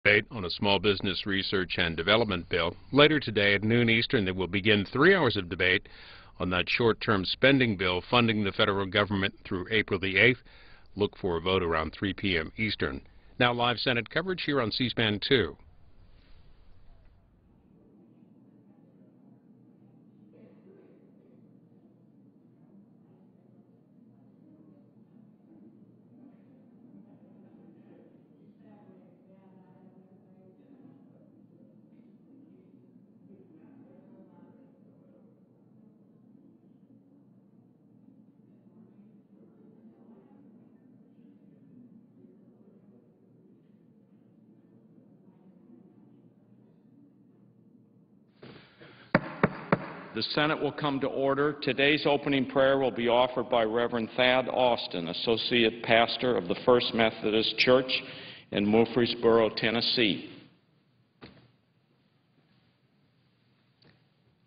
debate on a small business research and development bill. Later today at noon Eastern, there will begin 3 hours of debate on that short-term spending bill funding the federal government through April the 8th. Look for a vote around 3 p.m. Eastern. Now live Senate coverage here on C-SPAN 2. The Senate will come to order. Today's opening prayer will be offered by Reverend Thad Austin, Associate Pastor of the First Methodist Church in Murfreesboro, Tennessee.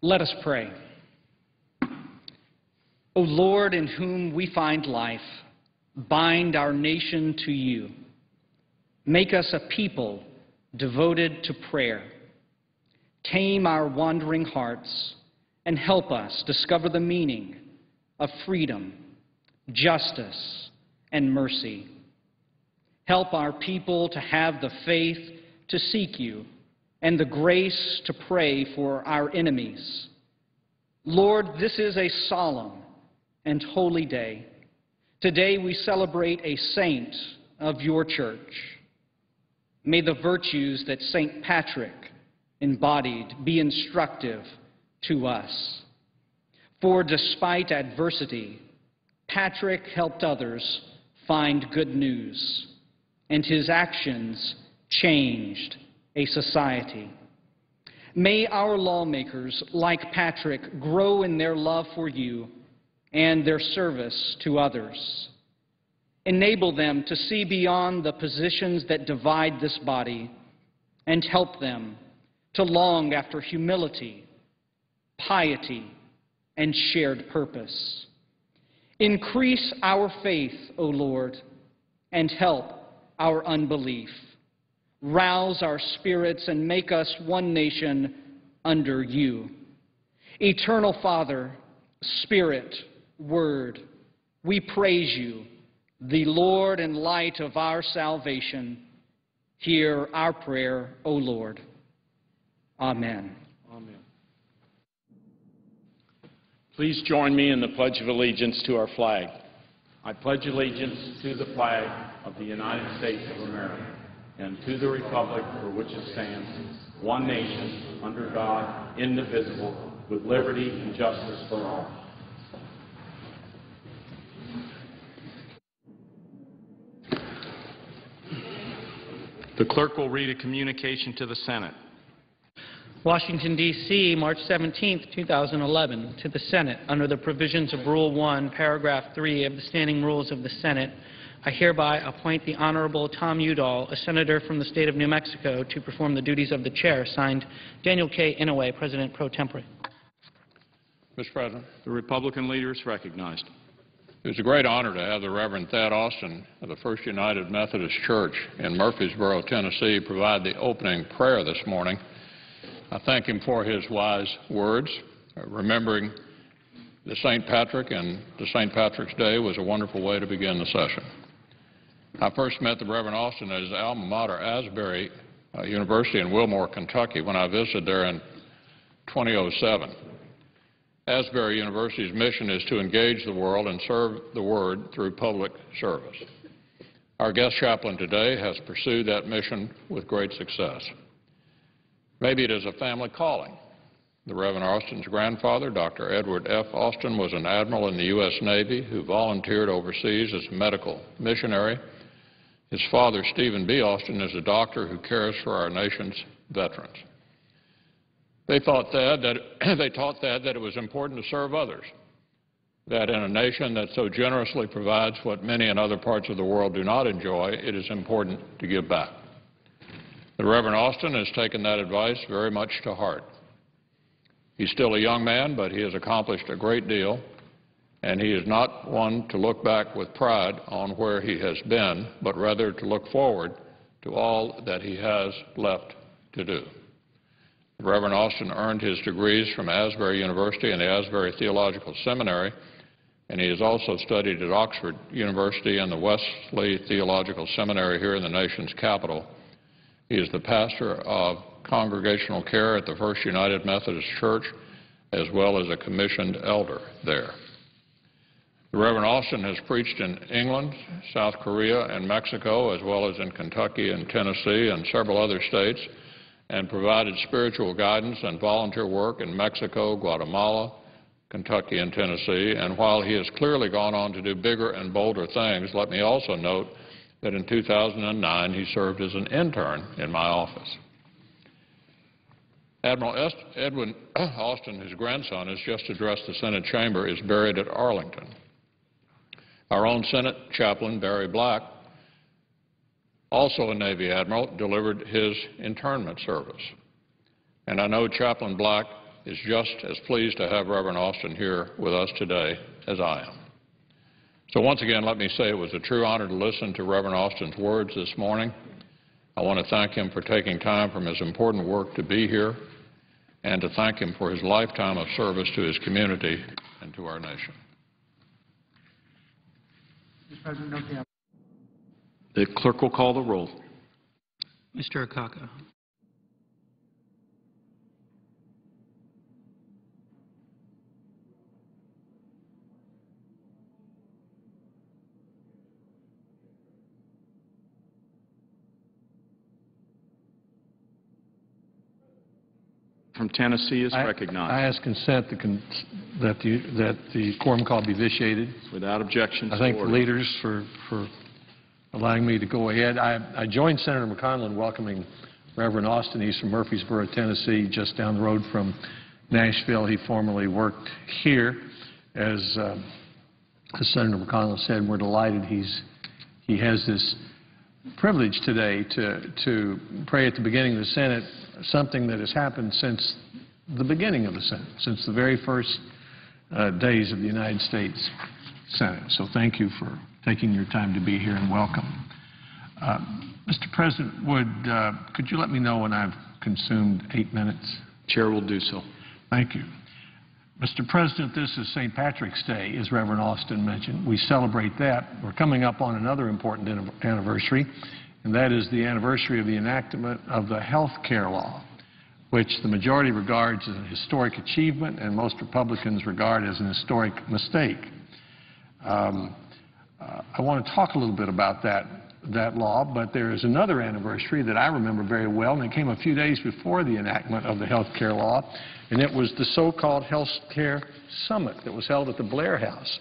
Let us pray. O Lord, in whom we find life, bind our nation to you. Make us a people devoted to prayer. Tame our wandering hearts and help us discover the meaning of freedom, justice, and mercy. Help our people to have the faith to seek you and the grace to pray for our enemies. Lord, this is a solemn and holy day. Today we celebrate a saint of your church. May the virtues that St. Patrick embodied be instructive to us. For despite adversity, Patrick helped others find good news, and his actions changed a society. May our lawmakers, like Patrick, grow in their love for you and their service to others. Enable them to see beyond the positions that divide this body and help them to long after humility, piety, and shared purpose. Increase our faith, O Lord, and help our unbelief. Rouse our spirits and make us one nation under you. Eternal Father, Spirit, Word, we praise you, the Lord and light of our salvation. Hear our prayer, O Lord. Amen. Amen. Please join me in the Pledge of Allegiance to our flag. I pledge allegiance to the flag of the United States of America and to the republic for which it stands, one nation, under God, indivisible, with liberty and justice for all. The clerk will read a communication to the Senate. Washington, D.C., March 17, 2011. To the Senate, under the provisions of Rule 1, Paragraph 3 of the Standing Rules of the Senate, I hereby appoint the Honorable Tom Udall, a senator from the state of New Mexico, to perform the duties of the chair. Signed, Daniel K. Inouye, President pro tempore. Mr. President. The Republican leader is recognized. It was a great honor to have the Reverend Thad Austin of the First United Methodist Church in Murfreesboro, Tennessee, provide the opening prayer this morning. I thank him for his wise words. Remembering the St. Patrick and the St. Patrick's Day was a wonderful way to begin the session. I first met the Reverend Austin at his alma mater, Asbury University in Wilmore, Kentucky, when I visited there in 2007. Asbury University's mission is to engage the world and serve the Word through public service. Our guest chaplain today has pursued that mission with great success. Maybe it is a family calling. The Reverend Austin's grandfather, Dr. Edward F. Austin, was an admiral in the U.S. Navy who volunteered overseas as a medical missionary. His father, Stephen B. Austin, is a doctor who cares for our nation's veterans. They taught Thad that it was important to serve others, that in a nation that so generously provides what many in other parts of the world do not enjoy, it is important to give back. The Reverend Austin has taken that advice very much to heart. He's still a young man, but he has accomplished a great deal, and he is not one to look back with pride on where he has been, but rather to look forward to all that he has left to do. Reverend Austin earned his degrees from Asbury University and the Asbury Theological Seminary, and he has also studied at Oxford University and the Wesley Theological Seminary here in the nation's capital. He is the pastor of congregational care at the First United Methodist Church, as well as a commissioned elder there. The Reverend Austin has preached in England, South Korea, and Mexico, as well as in Kentucky and Tennessee and several other states, and provided spiritual guidance and volunteer work in Mexico, Guatemala, Kentucky, and Tennessee. And while he has clearly gone on to do bigger and bolder things, let me also note that in 2009 he served as an intern in my office. Admiral Edwin Austin, his grandson, has just addressed the Senate chamber, is buried at Arlington. Our own Senate chaplain, Barry Black, also a Navy admiral, delivered his internment service. And I know Chaplain Black is just as pleased to have Reverend Austin here with us today as I am. So once again, let me say it was a true honor to listen to Reverend Austin's words this morning. I want to thank him for taking time from his important work to be here, and to thank him for his lifetime of service to his community and to our nation. The clerk will call the roll. Mr. Akaka. From Tennessee is recognized. I ask consent that the quorum call be vitiated. Without objection. I thank the leaders for allowing me to go ahead. I joined Senator McConnell in welcoming Reverend Austin. He's from Murfreesboro, Tennessee, just down the road from Nashville. He formerly worked here. As Senator McConnell said, we're delighted he has this privilege today to pray at the beginning of the Senate, something that has happened since the beginning of the Senate, since the very first days of the United States Senate. So thank you for taking your time to be here, and welcome. Mr. President, could you let me know when I've consumed 8 minutes? Chair will do so. Thank you. Mr. President, this is St. Patrick's Day, as Reverend Austin mentioned. We celebrate that. We're coming up on another important anniversary, and that is the anniversary of the enactment of the health care law, which the majority regards as an historic achievement and most Republicans regard as an historic mistake. I want to talk a little bit about that law, but there is another anniversary that I remember very well, and it came a few days before the enactment of the health care law, and it was the so-called Health Care Summit that was held at the Blair House.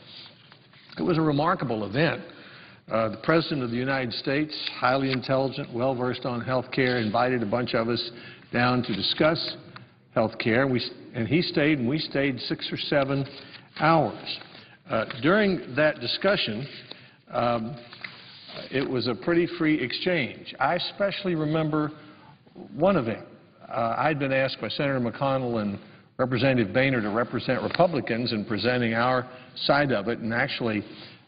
It was a remarkable event. The President of the United States, highly intelligent, well-versed on health care, invited a bunch of us down to discuss health care, and he stayed, and we stayed 6 or 7 hours. During that discussion, it was a pretty free exchange. I especially remember one event. I'd been asked by Senator McConnell and Representative Boehner to represent Republicans in presenting our side of it, and actually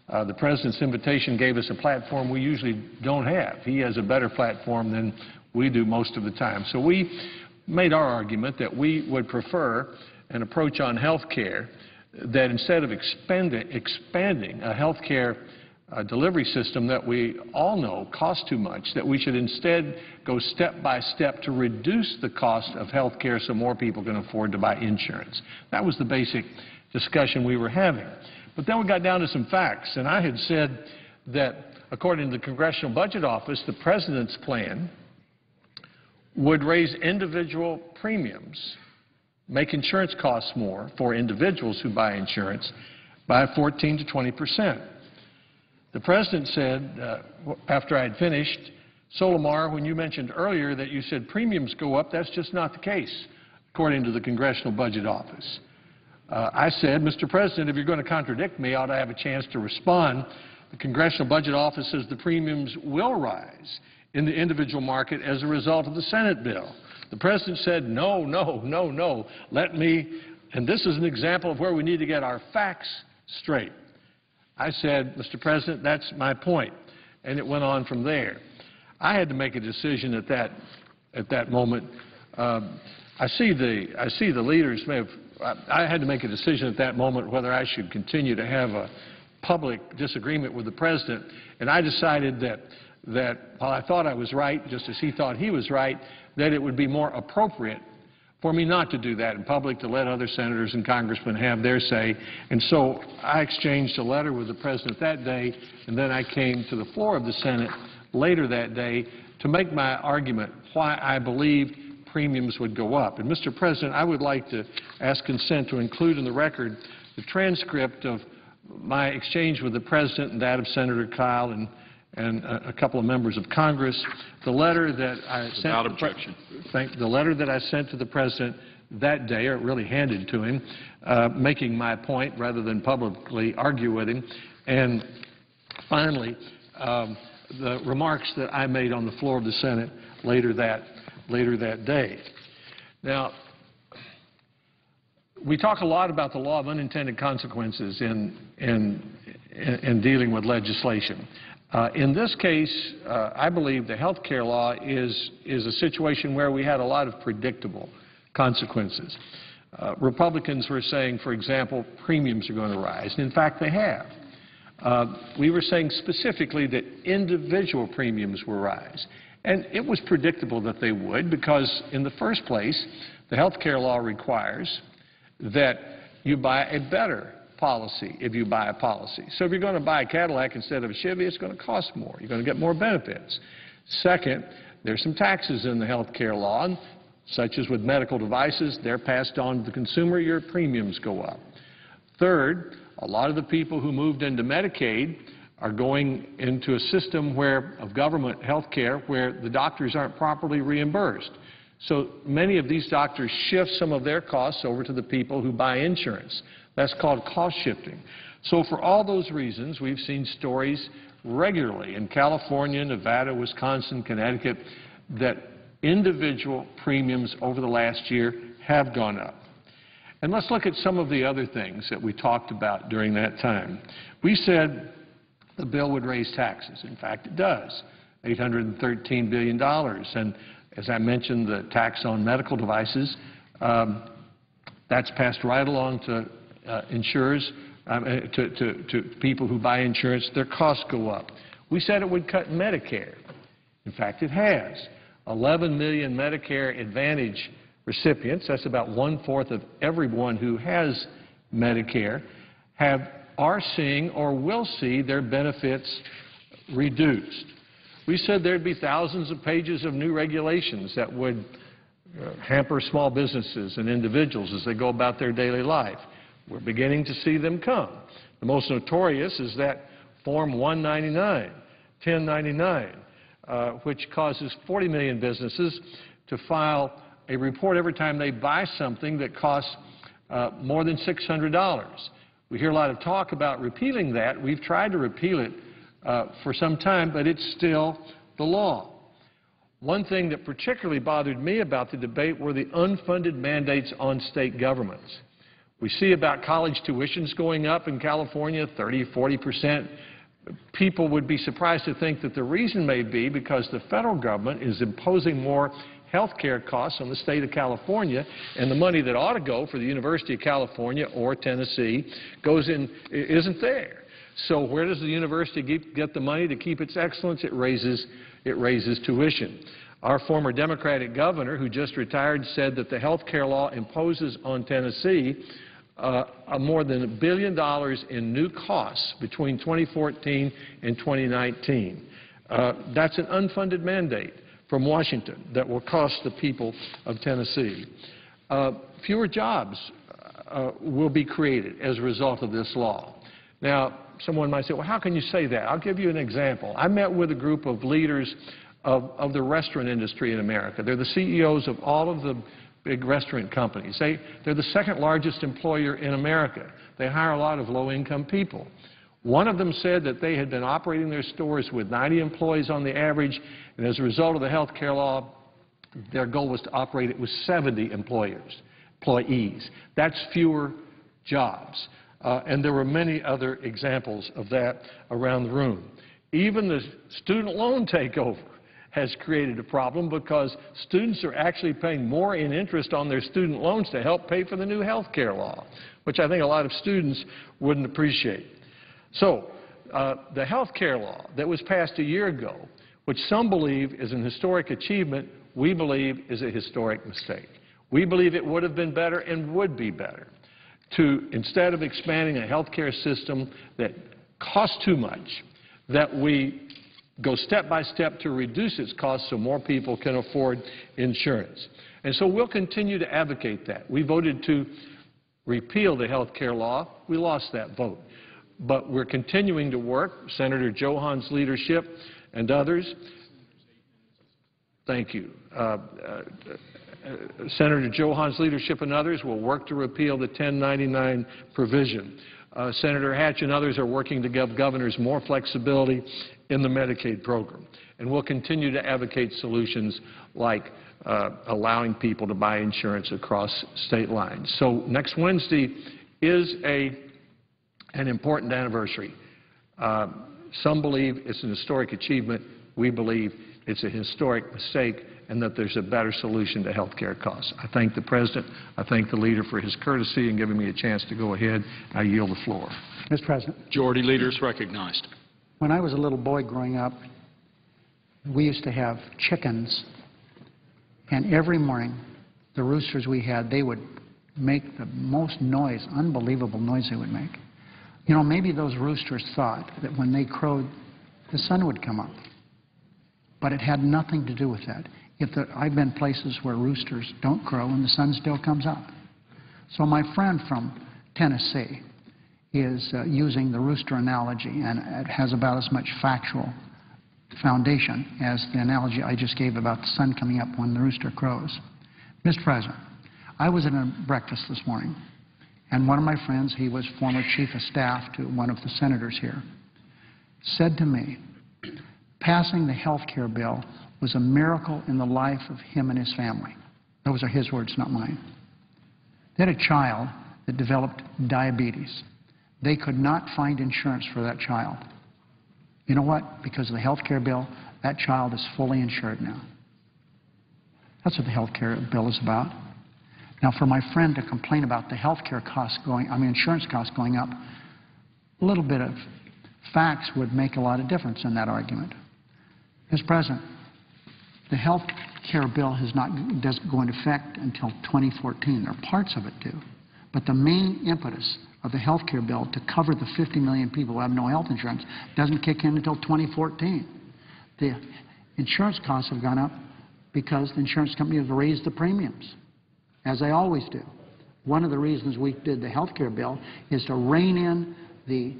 the President's invitation gave us a platform we usually don't have. He has a better platform than we do most of the time. So we made our argument that we would prefer an approach on health care that instead of expanding a health care delivery system that we all know costs too much, that we should instead go step by step to reduce the cost of health care so more people can afford to buy insurance. That was the basic discussion we were having. But then we got down to some facts, and I had said that according to the Congressional Budget Office, the President's plan would raise individual premiums, make insurance costs more for individuals who buy insurance by 14 to 20%. The President said, after I had finished, "So, Lamar, when you mentioned earlier that you said premiums go up, that's just not the case, according to the Congressional Budget Office." I said, "Mr. President, if you're going to contradict me, I ought to have a chance to respond. The Congressional Budget Office says the premiums will rise in the individual market as a result of the Senate bill." The President said, "No, no, no, no. Let me," and this is an example of where we need to get our facts straight. I said, "Mr. President, that's my point," and it went on from there. I had to make a decision at that moment. I see the leaders may have. I had to make a decision at that moment whether I should continue to have a public disagreement with the President, and I decided that while I thought I was right, just as he thought he was right, that it would be more appropriate for me not to do that in public, to let other senators and congressmen have their say. And so I exchanged a letter with the President that day, and then I came to the floor of the Senate later that day to make my argument why I believed premiums would go up. And, Mr. President, I would like to ask consent to include in the record the transcript of my exchange with the President and that of Senator Kyl and a couple of members of Congress. The letter that I sent Without objection. The letter that I sent to the President that day, or really handed to him, making my point rather than publicly argue with him. And finally, the remarks that I made on the floor of the Senate later that day. Now, we talk a lot about the law of unintended consequences in dealing with legislation. In this case, I believe the health care law is a situation where we had a lot of predictable consequences. Republicans were saying, for example, premiums are going to rise. And in fact, they have. We were saying specifically that individual premiums will rise. And it was predictable that they would because, in the first place, the health care law requires that you buy a better policy if you buy a policy. So if you're going to buy a Cadillac instead of a Chevy, it's going to cost more. You're going to get more benefits. Second, there's some taxes in the health care law, such as with medical devices. They're passed on to the consumer. Your premiums go up. Third, a lot of the people who moved into Medicaid are going into a system of government health care where the doctors aren't properly reimbursed. So many of these doctors shift some of their costs over to the people who buy insurance. That's called cost shifting. So for all those reasons, we've seen stories regularly in California, Nevada, Wisconsin, Connecticut, that individual premiums over the last year have gone up. And let's look at some of the other things that we talked about during that time. We said the bill would raise taxes. In fact, it does, $813 billion. And as I mentioned, the tax on medical devices, that's passed right along to insurers, to people who buy insurance. Their costs go up. We said it would cut Medicare. In fact, it has. 11 million Medicare Advantage recipients, that's about 1/4 of everyone who has Medicare, are seeing or will see their benefits reduced. We said there'd be thousands of pages of new regulations that would hamper small businesses and individuals as they go about their daily life. We're beginning to see them come. The most notorious is that Form 199, 1099, which causes 40 million businesses to file a report every time they buy something that costs more than $600. We hear a lot of talk about repealing that. We've tried to repeal it for some time, but it's still the law. One thing that particularly bothered me about the debate were the unfunded mandates on state governments. We see about college tuitions going up in California, 30, 40%. People would be surprised to think that the reason may be because the federal government is imposing more health care costs on the state of California, and the money that ought to go for the University of California or Tennessee isn't there. So where does the university get the money to keep its excellence? It raises tuition. Our former Democratic governor, who just retired, said that the health care law imposes on Tennessee more than $1 billion in new costs between 2014 and 2019. That's an unfunded mandate from Washington that will cost the people of Tennessee. Fewer jobs will be created as a result of this law. Now, someone might say, well, how can you say that? I'll give you an example. I met with a group of leaders of the restaurant industry in America. They're the CEOs of all of the big restaurant companies. They're the second largest employer in America. They hire a lot of low-income people. One of them said that they had been operating their stores with 90 employees on the average, and as a result of the health care law, their goal was to operate it with 70 employees. That's fewer jobs. And there were many other examples of that around the room. Even the student loan takeover has created a problem because students are actually paying more in interest on their student loans to help pay for the new health care law, which I think a lot of students wouldn't appreciate. So the health care law that was passed a year ago, which some believe is an historic achievement, we believe is a historic mistake. We believe it would have been better and would be better to, instead of expanding a health care system that costs too much, that we go step by step to reduce its costs so more people can afford insurance. And so we'll continue to advocate that. We voted to repeal the health care law. We lost that vote. But we're continuing to work, Senator Johan's leadership and others. Thank you. Senator Johan's leadership and others will work to repeal the 1099 provision. Senator Hatch and others are working to give governors more flexibility in the Medicaid program. And we'll continue to advocate solutions like allowing people to buy insurance across state lines. So next Wednesday is an important anniversary. Some believe it's an historic achievement. We believe it's a historic mistake and that there's a better solution to health care costs. I thank the President. I thank the leader for his courtesy and giving me a chance to go ahead. I yield the floor. Mr. President. Majority Leader is recognized. When I was a little boy growing up, we used to have chickens, and every morning the roosters we had, they would make the most noise, unbelievable noise they would make. You know, maybe those roosters thought that when they crowed, the sun would come up. But it had nothing to do with that. I've been places where roosters don't crow and the sun still comes up. So my friend from Tennessee is using the rooster analogy, and it has about as much factual foundation as the analogy I just gave about the sun coming up when the rooster crows. Mr. President, I was at a breakfast this morning, and one of my friends, he was former chief of staff to one of the senators here, said to me, passing the health care bill was a miracle in the life of him and his family. Those are his words, not mine. They had a child that developed diabetes. They could not find insurance for that child. You know what? Because of the health care bill, that child is fully insured now. That's what the health care bill is about. Now, for my friend to complain about the health care costs insurance costs going up, a little bit of facts would make a lot of difference in that argument. Mr. President, the health care bill doesn't go into effect until 2014. There are parts of it do. But the main impetus of the health care bill to cover the 50 million people who have no health insurance doesn't kick in until 2014. The insurance costs have gone up because the insurance companies have raised the premiums, as they always do. One of the reasons we did the health care bill is to rein in the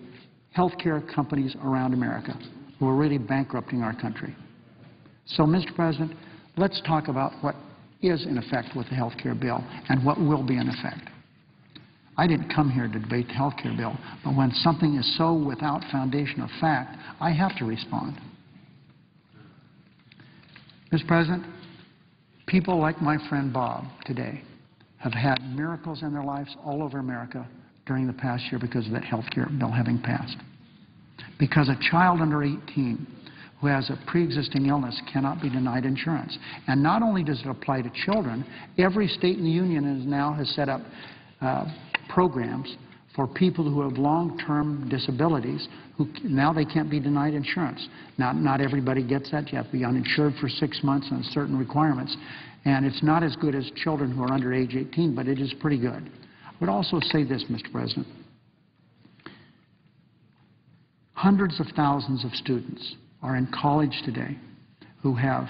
health care companies around America who are really bankrupting our country. So, Mr. President, let's talk about what is in effect with the health care bill and what will be in effect. I didn't come here to debate the health care bill, but when something is so without foundation of fact, I have to respond. Mr. President, people like my friend Bob today have had miracles in their lives all over America during the past year because of that health care bill having passed. Because a child under 18 who has a pre-existing illness cannot be denied insurance. And not only does it apply to children, every state in the union has set up programs for people who have long-term disabilities who now they can't be denied insurance. Not everybody gets that. You have to be uninsured for 6 months and certain requirements. And it's not as good as children who are under age 18, but it is pretty good. I would also say this, Mr. President. Hundreds of thousands of students are in college today who have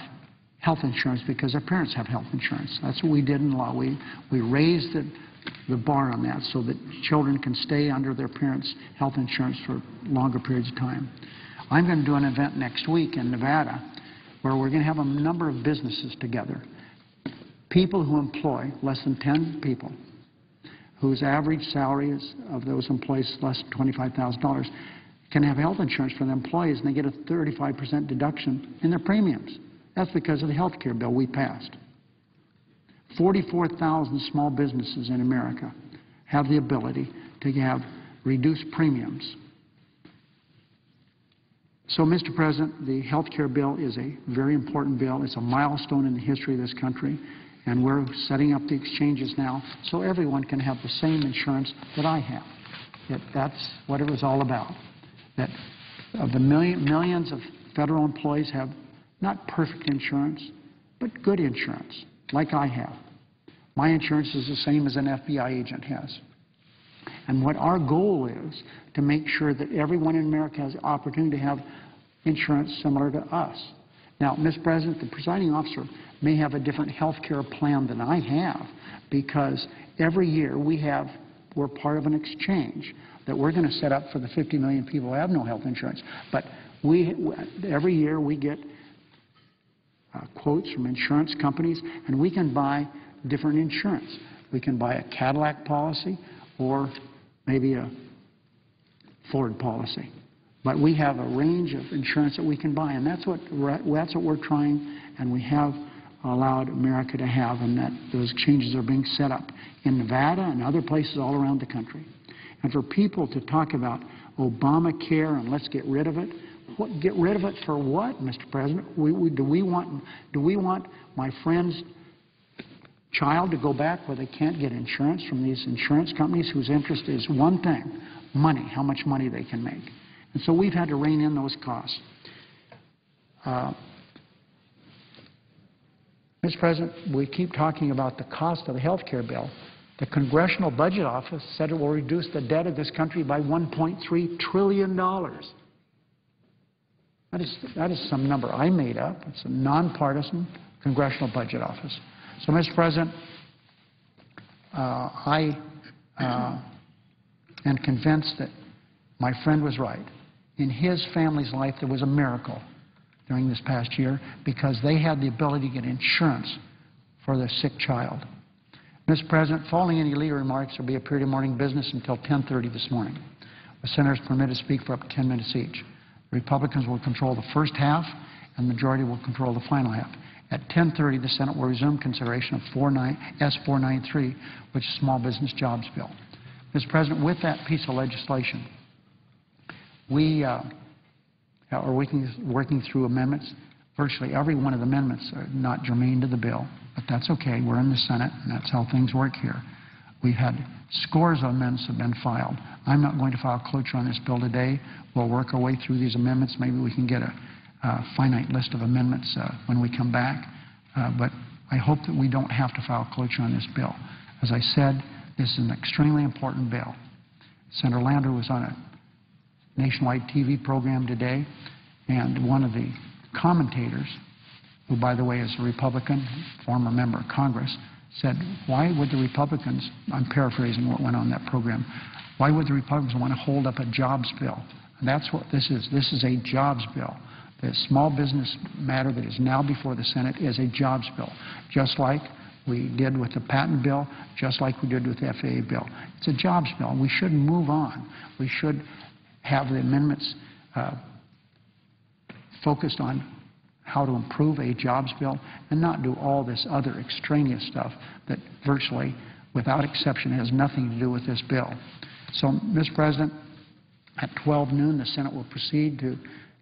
health insurance because their parents have health insurance. That's what we did in law. We raised the bar on that so that children can stay under their parents' health insurance for longer periods of time. I'm going to do an event next week in Nevada where we're going to have a number of businesses together. People who employ less than 10 people, whose average salary is of those employees less than $25,000, can have health insurance for their employees, and they get a 35% deduction in their premiums. That's because of the health care bill we passed. 44,000 small businesses in America have the ability to have reduced premiums. So, Mr. President, the health care bill is a very important bill. It's a milestone in the history of this country, and we're setting up the exchanges now so everyone can have the same insurance that I have. That's what it was all about. That of the millions of federal employees have not perfect insurance, but good insurance, like I have. My insurance is the same as an FBI agent has. And what our goal is to make sure that everyone in America has the opportunity to have insurance similar to us. Now, Mr. President, the presiding officer may have a different health care plan than I have, because every year we're part of an exchange that we're going to set up for the 50 million people who have no health insurance. But every year we get quotes from insurance companies, and we can buy different insurance. We can buy a Cadillac policy or maybe a Ford policy. But we have a range of insurance that we can buy, and that's what we're trying, and we have allowed America to have, and that those exchanges are being set up in Nevada and other places all around the country. And for people to talk about Obamacare and let's get rid of it, get rid of it for what, Mr. President? Do we want my friend's child to go back where they can't get insurance from these insurance companies whose interest is one thing, money, how much money they can make? And so we've had to rein in those costs. Mr. President, we keep talking about the cost of the health care bill. The Congressional Budget Office said it will reduce the debt of this country by $1.3 trillion. That is some number I made up. It's a nonpartisan Congressional Budget Office. So, Mr. President, I am convinced that my friend was right. In his family's life, there was a miracle during this past year because they had the ability to get insurance for their sick child. Mr. President, following any leader remarks, there will be a period of morning business until 10:30 this morning. The senators permitted to speak for up to 10 minutes each. The Republicans will control the first half, and the majority will control the final half. At 10:30, the Senate will resume consideration of S-493, which is Small Business Jobs Bill. Mr. President, with that piece of legislation, we are working through amendments. Virtually every one of the amendments are not germane to the bill, but that's okay. We're in the Senate, and that's how things work here. We've had scores of amendments have been filed. I'm not going to file cloture on this bill today. We'll work our way through these amendments. Maybe we can get a finite list of amendments when we come back. But I hope that we don't have to file cloture on this bill. As I said, this is an extremely important bill. Senator Lander was on a nationwide TV program today, and one of the commentators, who, by the way, is a Republican, former member of Congress, said, why would the Republicans, I'm paraphrasing what went on that program, why would the Republicans want to hold up a jobs bill? And that's what this is. This is a jobs bill. The small business matter that is now before the Senate is a jobs bill, just like we did with the patent bill, just like we did with the FAA bill. It's a jobs bill. We should move on. We should have the amendments focused on how to improve a jobs bill and not do all this other extraneous stuff that virtually, without exception, has nothing to do with this bill. So, Mr. President, at 12 noon, the Senate will proceed to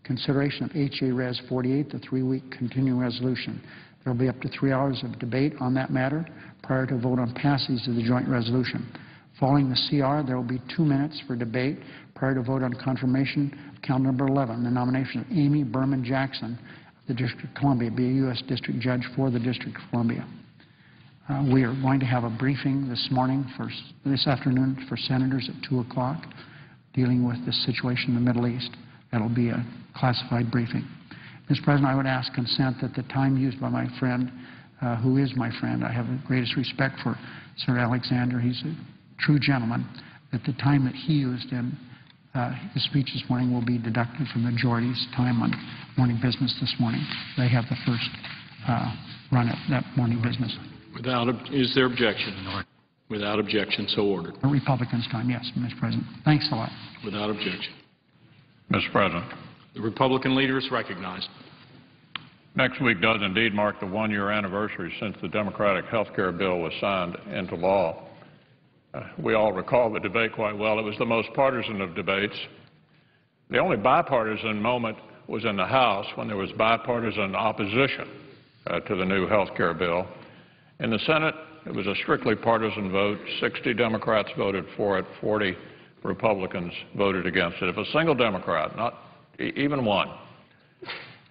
consideration of H.A. Res. 48, the 3-week continuing resolution. There will be up to 3 hours of debate on that matter prior to a vote on passage of the joint resolution. Following the CR, there will be 2 minutes for debate prior to vote on confirmation of count number 11, the nomination of Amy Berman Jackson of the District of Columbia, be a U.S. District Judge for the District of Columbia. We are going to have a briefing this afternoon for senators at 2 o'clock dealing with the situation in the Middle East. That will be a classified briefing. Mr. President, I would ask consent that the time used by my friend, who is my friend, I have the greatest respect for Senator Alexander, he's a true gentleman, that the time that he used in his speech this morning will be deducted from the majority's time on morning business this morning. They have the first run at that morning business. Is there objection? Without objection, so ordered. A Republicans' time, yes, Mr. President. Thanks a lot. Without objection. Mr. President, The Republican leader is recognized. next week does indeed mark the one-year anniversary since the Democratic health care bill was signed into law. We all recall the debate quite well. It was the most partisan of debates. The only bipartisan moment was in the House when there was bipartisan opposition to the new health care bill. In the Senate, it was a strictly partisan vote. 60 Democrats voted for it, 40 Republicans voted against it. If a single Democrat, not even one,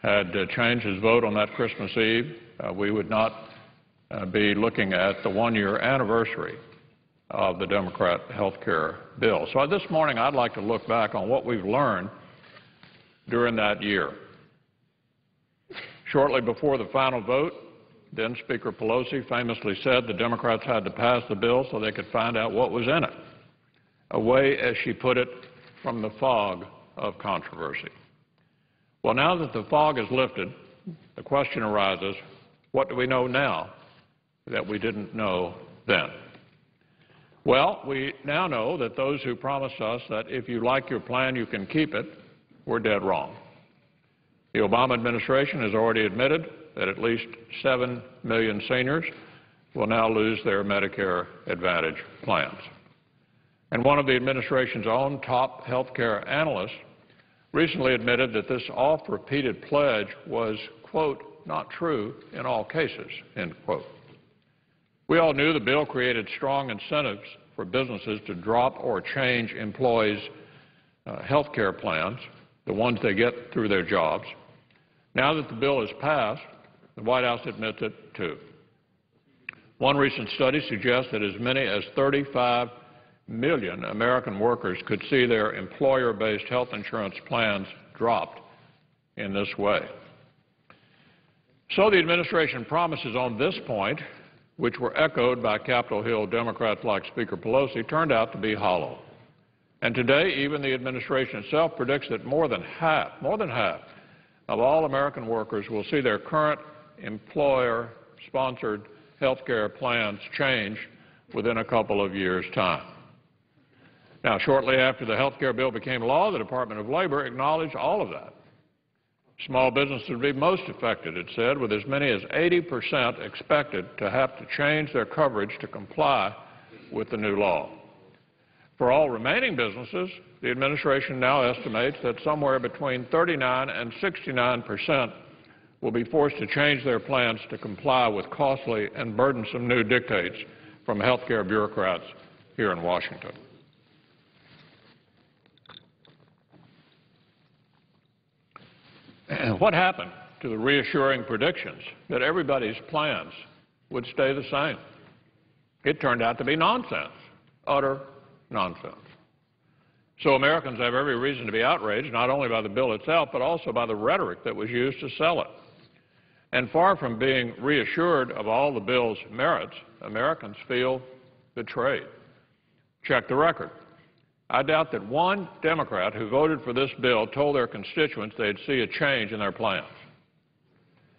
had changed his vote on that Christmas Eve, we would not be looking at the one-year anniversary of the Democrat health care bill. So this morning I'd like to look back on what we've learned during that year. Shortly before the final vote, then Speaker Pelosi famously said the Democrats had to pass the bill so they could find out what was in it, away, as she put it, from the fog of controversy. Well, now that the fog is lifted, the question arises, what do we know now that we didn't know then? Well, we now know that those who promised us that if you like your plan, you can keep it, were dead wrong. The Obama administration has already admitted that at least 7 million seniors will now lose their Medicare Advantage plans. And one of the administration's own top health care analysts recently admitted that this oft-repeated pledge was, quote, not true in all cases, end quote. We all knew the bill created strong incentives for businesses to drop or change employees' health care plans, the ones they get through their jobs. Now that the bill is passed, the White House admits it, too. One recent study suggests that as many as 35 million American workers could see their employer-based health insurance plans dropped in this way. So the administration promises on this point, which were echoed by Capitol Hill Democrats like Speaker Pelosi, turned out to be hollow. And today, even the administration itself predicts that more than half of all American workers will see their current employer-sponsored health care plans change within a couple of years' time. Now, shortly after the health care bill became law, the Department of Labor acknowledged all of that. Small businesses would be most affected, it said, with as many as 80% expected to have to change their coverage to comply with the new law. For all remaining businesses, the administration now estimates that somewhere between 39 and 69% will be forced to change their plans to comply with costly and burdensome new dictates from health care bureaucrats here in Washington. What happened to the reassuring predictions that everybody's plans would stay the same? It turned out to be nonsense, utter nonsense. So Americans have every reason to be outraged, not only by the bill itself, but also by the rhetoric that was used to sell it. And far from being reassured of all the bill's merits, Americans feel betrayed. Check the record. I doubt that one Democrat who voted for this bill told their constituents they'd see a change in their plans.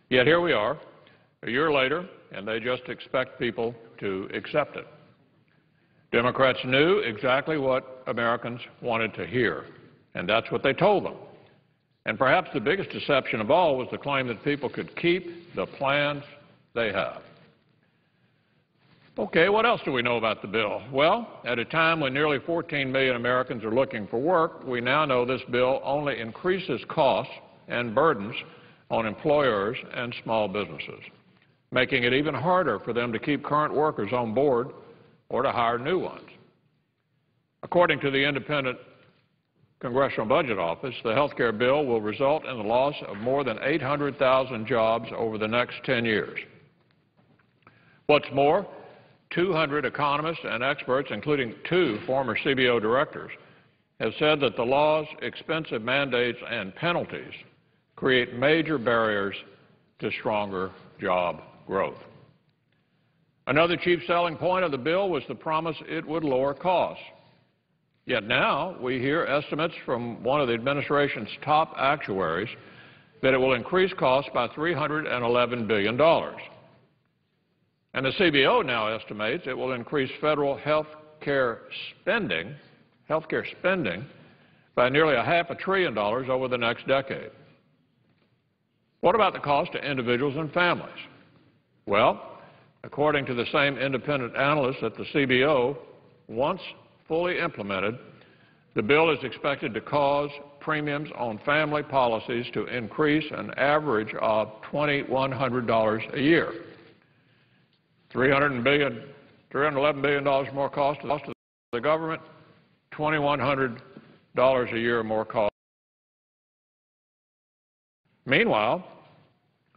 Yet here we are, a year later, and they just expect people to accept it. Democrats knew exactly what Americans wanted to hear, and that's what they told them. And perhaps the biggest deception of all was the claim that people could keep the plans they have. Okay, what else do we know about the bill? Well, at a time when nearly 14 million Americans are looking for work, we now know this bill only increases costs and burdens on employers and small businesses, making it even harder for them to keep current workers on board or to hire new ones. According to the Independent Congressional Budget Office, the health care bill will result in the loss of more than 800,000 jobs over the next 10 years. What's more, 200 economists and experts, including 2 former CBO directors, have said that the law's expensive mandates and penalties create major barriers to stronger job growth. Another chief selling point of the bill was the promise it would lower costs. Yet now we hear estimates from one of the administration's top actuaries that it will increase costs by $311 billion. And the CBO now estimates it will increase federal health care spending by nearly $500 billion over the next decade. What about the cost to individuals and families? Well, according to the same independent analysts at the CBO, once fully implemented, The bill is expected to cause premiums on family policies to increase an average of $2,100 a year. $311 billion more cost to the government, $2,100 a year more cost. Meanwhile,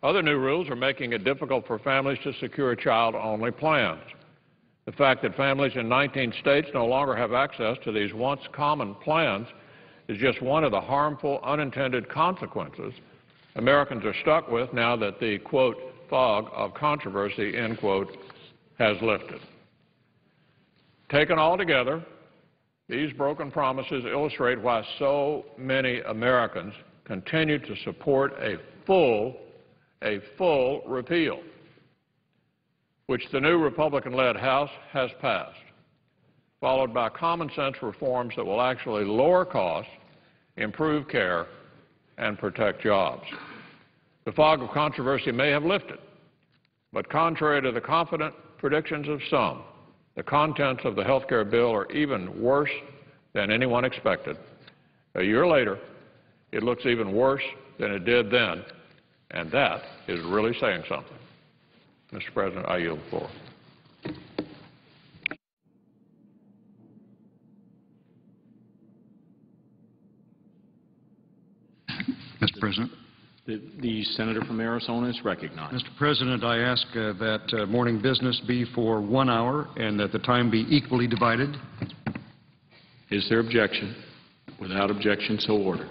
other new rules are making it difficult for families to secure child-only plans. The fact that families in 19 states no longer have access to these once common plans is just one of the harmful unintended consequences Americans are stuck with now that the, quote, fog of controversy, end quote, has lifted. Taken all together, these broken promises illustrate why so many Americans continue to support a full repeal, which the new Republican-led House has passed, followed by common-sense reforms that will actually lower costs, improve care, and protect jobs. The fog of controversy may have lifted, but contrary to the confident predictions of some, the contents of the health care bill are even worse than anyone expected. A year later, it looks even worse than it did then, and that is really saying something. Mr. President, I yield the floor. Mr. President. The senator from Arizona is recognized. Mr. President, I ask that morning business be for 1 hour and that the time be equally divided. Is there objection? Without objection, so ordered.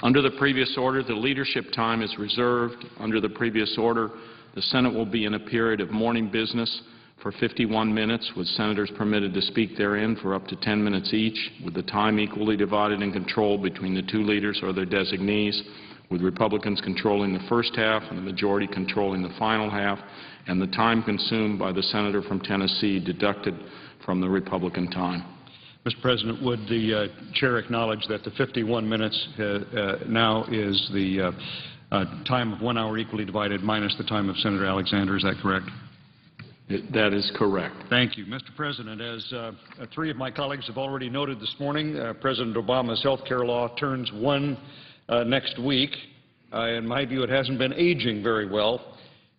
Under the previous order, the leadership time is reserved. Under the previous order, the Senate will be in a period of morning business for 51 minutes, with senators permitted to speak therein for up to 10 minutes each, with the time equally divided and controlled between the two leaders or their designees, with Republicans controlling the first half and the majority controlling the final half, and the time consumed by the senator from Tennessee deducted from the Republican time. Mr. President, would the chair acknowledge that the 51 minutes now is the time of 1 hour equally divided minus the time of Senator Alexander? Is that correct? That is correct. Thank you. Mr. President, as three of my colleagues have already noted this morning, President Obama's health care law turns 1 next week. In my view, it hasn't been aging very well.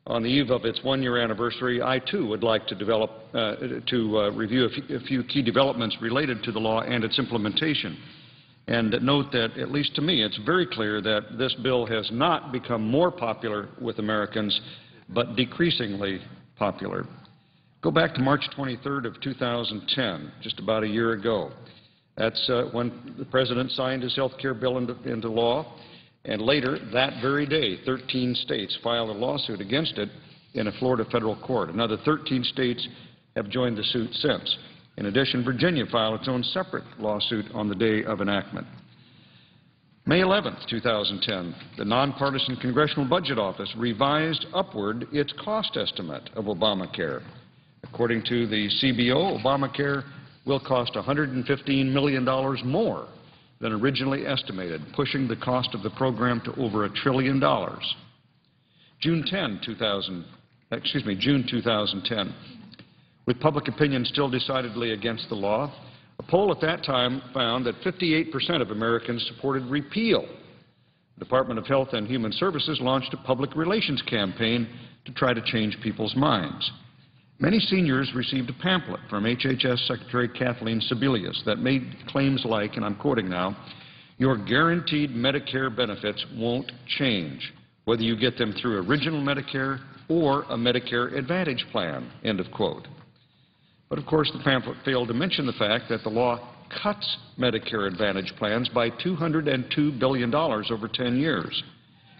On the eve of its 1-year anniversary, I, too, would like to review a few key developments related to the law and its implementation. And note that, at least to me, it's very clear that this bill has not become more popular with Americans, but decreasingly popular. Go back to March 23rd of 2010, just about a year ago. That's when the President signed his health care bill into law. And later, that very day, 13 states filed a lawsuit against it in a Florida federal court. Another 13 states have joined the suit since. In addition, Virginia filed its own separate lawsuit on the day of enactment. May 11th, 2010, the nonpartisan Congressional Budget Office revised upward its cost estimate of Obamacare. According to the CBO, Obamacare will cost $115 million more than originally estimated, pushing the cost of the program to over $1 trillion. June 2010, with public opinion still decidedly against the law, a poll at that time found that 58% of Americans supported repeal. The Department of Health and Human Services launched a public relations campaign to try to change people's minds. Many seniors received a pamphlet from HHS Secretary Kathleen Sebelius that made claims like, and I'm quoting now, "Your guaranteed Medicare benefits won't change, whether you get them through Original Medicare or a Medicare Advantage plan," end of quote. But, of course, the pamphlet failed to mention the fact that the law cuts Medicare Advantage plans by $202 billion over 10 years,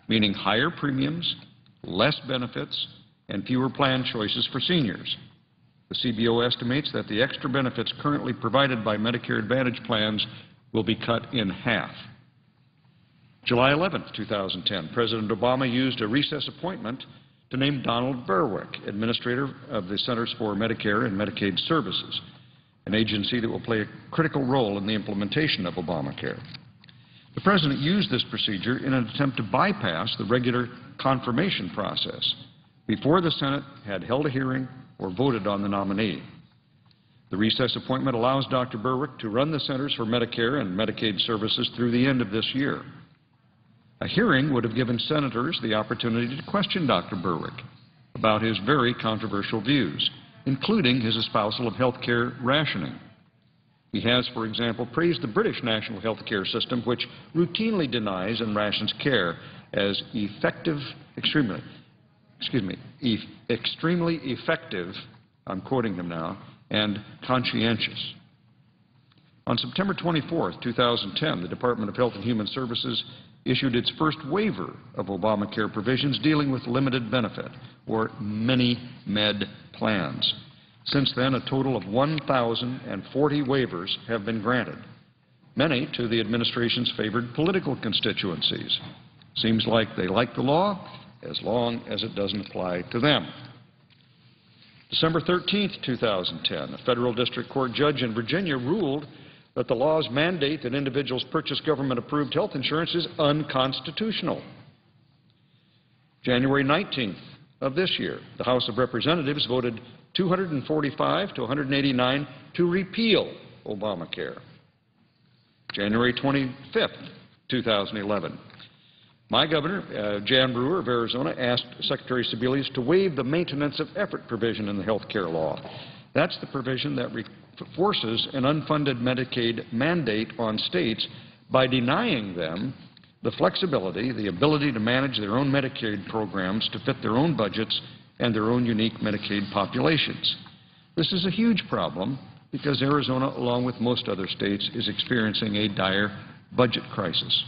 meaning higher premiums, less benefits, and fewer plan choices for seniors. The CBO estimates that the extra benefits currently provided by Medicare Advantage plans will be cut in half. July 11, 2010, President Obama used a recess appointment to name Donald Berwick, Administrator of the Centers for Medicare and Medicaid Services, an agency that will play a critical role in the implementation of Obamacare. The President used this procedure in an attempt to bypass the regular confirmation process before the Senate had held a hearing or voted on the nominee. The recess appointment allows Dr. Berwick to run the Centers for Medicare and Medicaid Services through the end of this year. A hearing would have given senators the opportunity to question Dr. Berwick about his very controversial views, including his espousal of health care rationing. He has, for example, praised the British national health care system, which routinely denies and rations care as extremely effective, I'm quoting him now, and conscientious. On September 24, 2010, the Department of Health and Human Services issued its first waiver of Obamacare provisions dealing with limited benefit, or mini-med plans. Since then, a total of 1,040 waivers have been granted, many to the administration's favored political constituencies. Seems like they like the law as long as it doesn't apply to them. December 13, 2010, a federal district court judge in Virginia ruled that the law's mandate that individuals purchase government-approved health insurance is unconstitutional. January 19th of this year, the House of Representatives voted 245 to 189 to repeal Obamacare. January 25th, 2011, my governor, Jan Brewer of Arizona, asked Secretary Sebelius to waive the maintenance of effort provision in the health care law. That's the provision that forces an unfunded Medicaid mandate on states by denying them the flexibility, the ability to manage their own Medicaid programs to fit their own budgets and their own unique Medicaid populations. This is a huge problem because Arizona, along with most other states, is experiencing a dire budget crisis.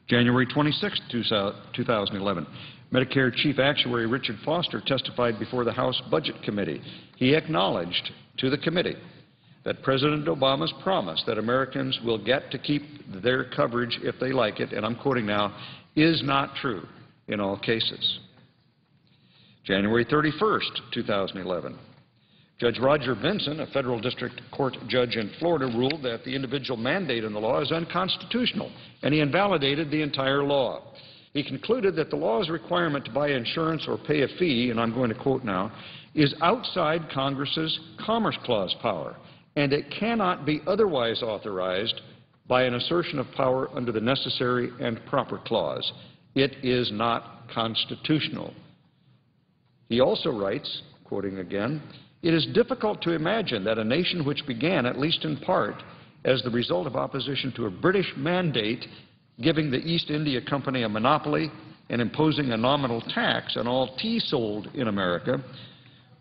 January 26, 2011, Medicare Chief Actuary Richard Foster testified before the House Budget Committee. He acknowledged to the committee that President Obama's promise that Americans will get to keep their coverage if they like it, and I'm quoting now, is not true in all cases. January 31, 2011, Judge Roger Vinson, a federal district court judge in Florida, ruled that the individual mandate in the law is unconstitutional, and he invalidated the entire law. He concluded that the law's requirement to buy insurance or pay a fee, and I'm going to quote now, is outside Congress's Commerce Clause power, and it cannot be otherwise authorized by an assertion of power under the Necessary and Proper Clause. It is not constitutional. He also writes, quoting again, "It is difficult to imagine that a nation which began, at least in part, as the result of opposition to a British mandate giving the East India Company a monopoly and imposing a nominal tax on all tea sold in America,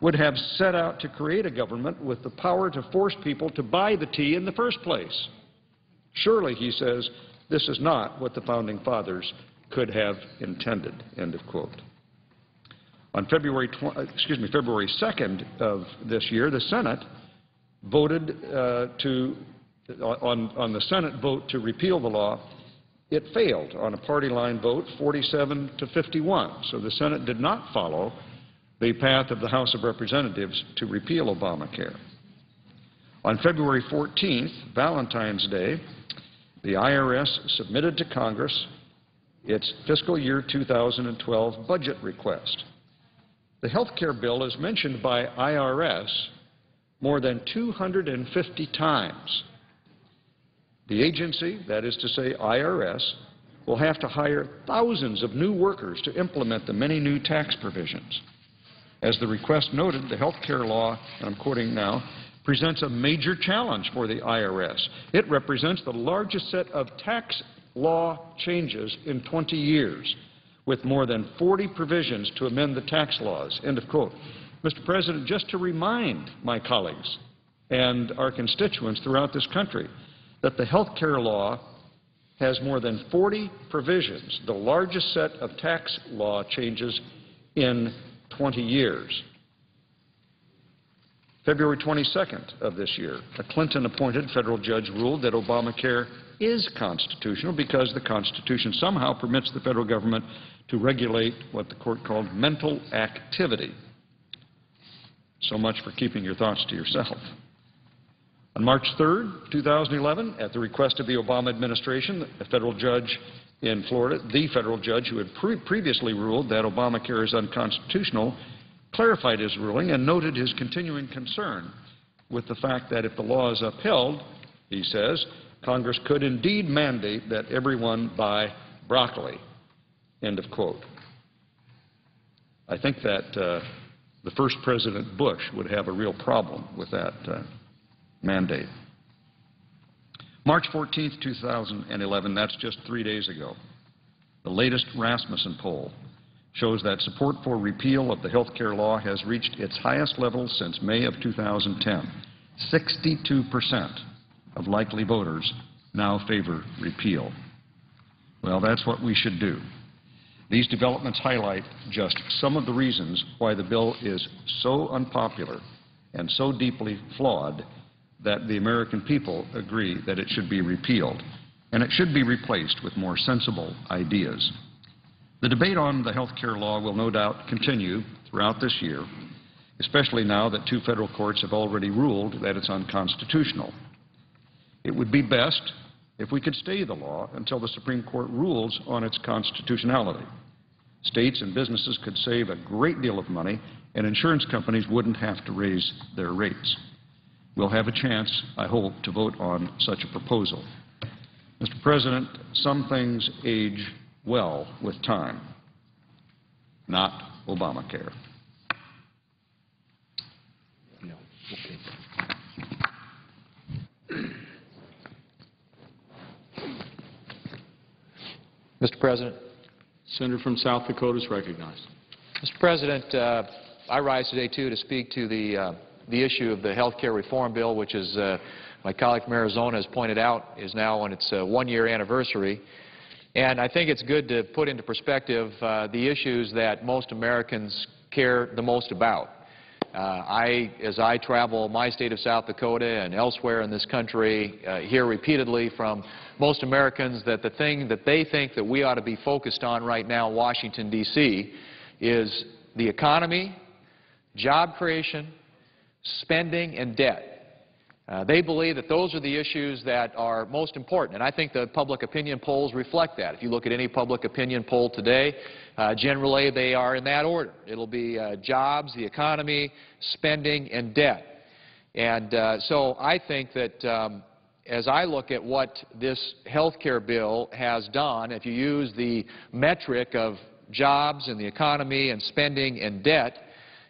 would have set out to create a government with the power to force people to buy the tea in the first place. Surely," he says, "this is not what the Founding Fathers could have intended," end of quote. On February 2nd of this year, the Senate voted on the Senate vote to repeal the law. It failed on a party line vote, 47 to 51. So the Senate did not follow the path of the House of Representatives to repeal Obamacare. On February 14th, Valentine's Day, the IRS submitted to Congress its fiscal year 2012 budget request. The health care bill is mentioned by IRS more than 250 times. The agency, that is to say IRS, will have to hire thousands of new workers to implement the many new tax provisions. As the request noted, the health care law, and I'm quoting now, presents a major challenge for the IRS. It represents the largest set of tax law changes in 20 years, with more than 40 provisions to amend the tax laws, end of quote. Mr. President, just to remind my colleagues and our constituents throughout this country that the health care law has more than 40 provisions, the largest set of tax law changes in 20 years. February 22nd of this year, a Clinton-appointed federal judge ruled that Obamacare is constitutional because the Constitution somehow permits the federal government to regulate what the court called mental activity. So much for keeping your thoughts to yourself. On March 3rd, 2011, at the request of the Obama administration, a federal judge in Florida, the federal judge who had previously ruled that Obamacare is unconstitutional, clarified his ruling and noted his continuing concern with the fact that if the law is upheld, he says, Congress could indeed mandate that everyone buy broccoli, end of quote. I think that the first President Bush would have a real problem with that mandate. March 14th, 2011, that's just 3 days ago, the latest Rasmussen poll shows that support for repeal of the health care law has reached its highest level since May of 2010. 62% of likely voters now favor repeal. Well, that's what we should do. These developments highlight just some of the reasons why the bill is so unpopular and so deeply flawed that the American people agree that it should be repealed, and it should be replaced with more sensible ideas. The debate on the health care law will no doubt continue throughout this year, especially now that 2 federal courts have already ruled that it's unconstitutional. It would be best if we could stay the law until the Supreme Court rules on its constitutionality. States and businesses could save a great deal of money, and insurance companies wouldn't have to raise their rates. We'll have a chance, I hope, to vote on such a proposal. Mr. President, some things age well with time, not Obamacare. Mr. President. Senator from South Dakota is recognized. Mr. President, I rise today, too, to speak to the issue of the health care reform bill, which is, my colleague from Arizona has pointed out, is now on its one-year anniversary. And I think it's good to put into perspective the issues that most Americans care the most about. As I travel my state of South Dakota and elsewhere in this country, hear repeatedly from most Americans that the thing that they think that we ought to be focused on right now in Washington, D.C. is the economy, job creation, spending, and debt. They believe that those are the issues that are most important, and I think the public opinion polls reflect that. If you look at any public opinion poll today, generally they are in that order. It'll be jobs, the economy, spending, and debt. And so I think that as I look at what this health care bill has done, if you use the metric of jobs and the economy and spending and debt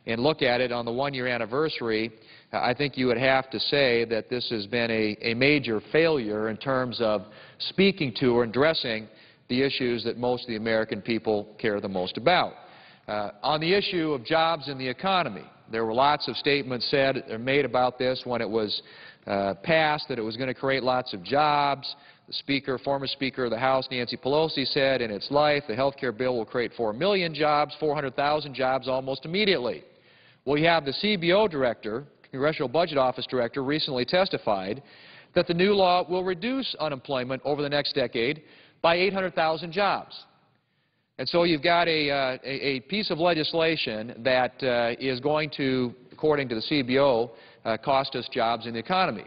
and look at it on the one-year anniversary, I think you would have to say that this has been a major failure in terms of speaking to or addressing the issues that most of the American people care the most about. On the issue of jobs and the economy, there were lots of statements said or made about this when it was passed, that it was going to create lots of jobs. The former Speaker of the House, Nancy Pelosi, said in its life the health care bill will create 4 million jobs, 400,000 jobs almost immediately. Well, you have the CBO director, Congressional Budget Office director, recently testified that the new law will reduce unemployment over the next decade by 800,000 jobs. And so you've got a piece of legislation that is going to, according to the CBO, cost us jobs in the economy.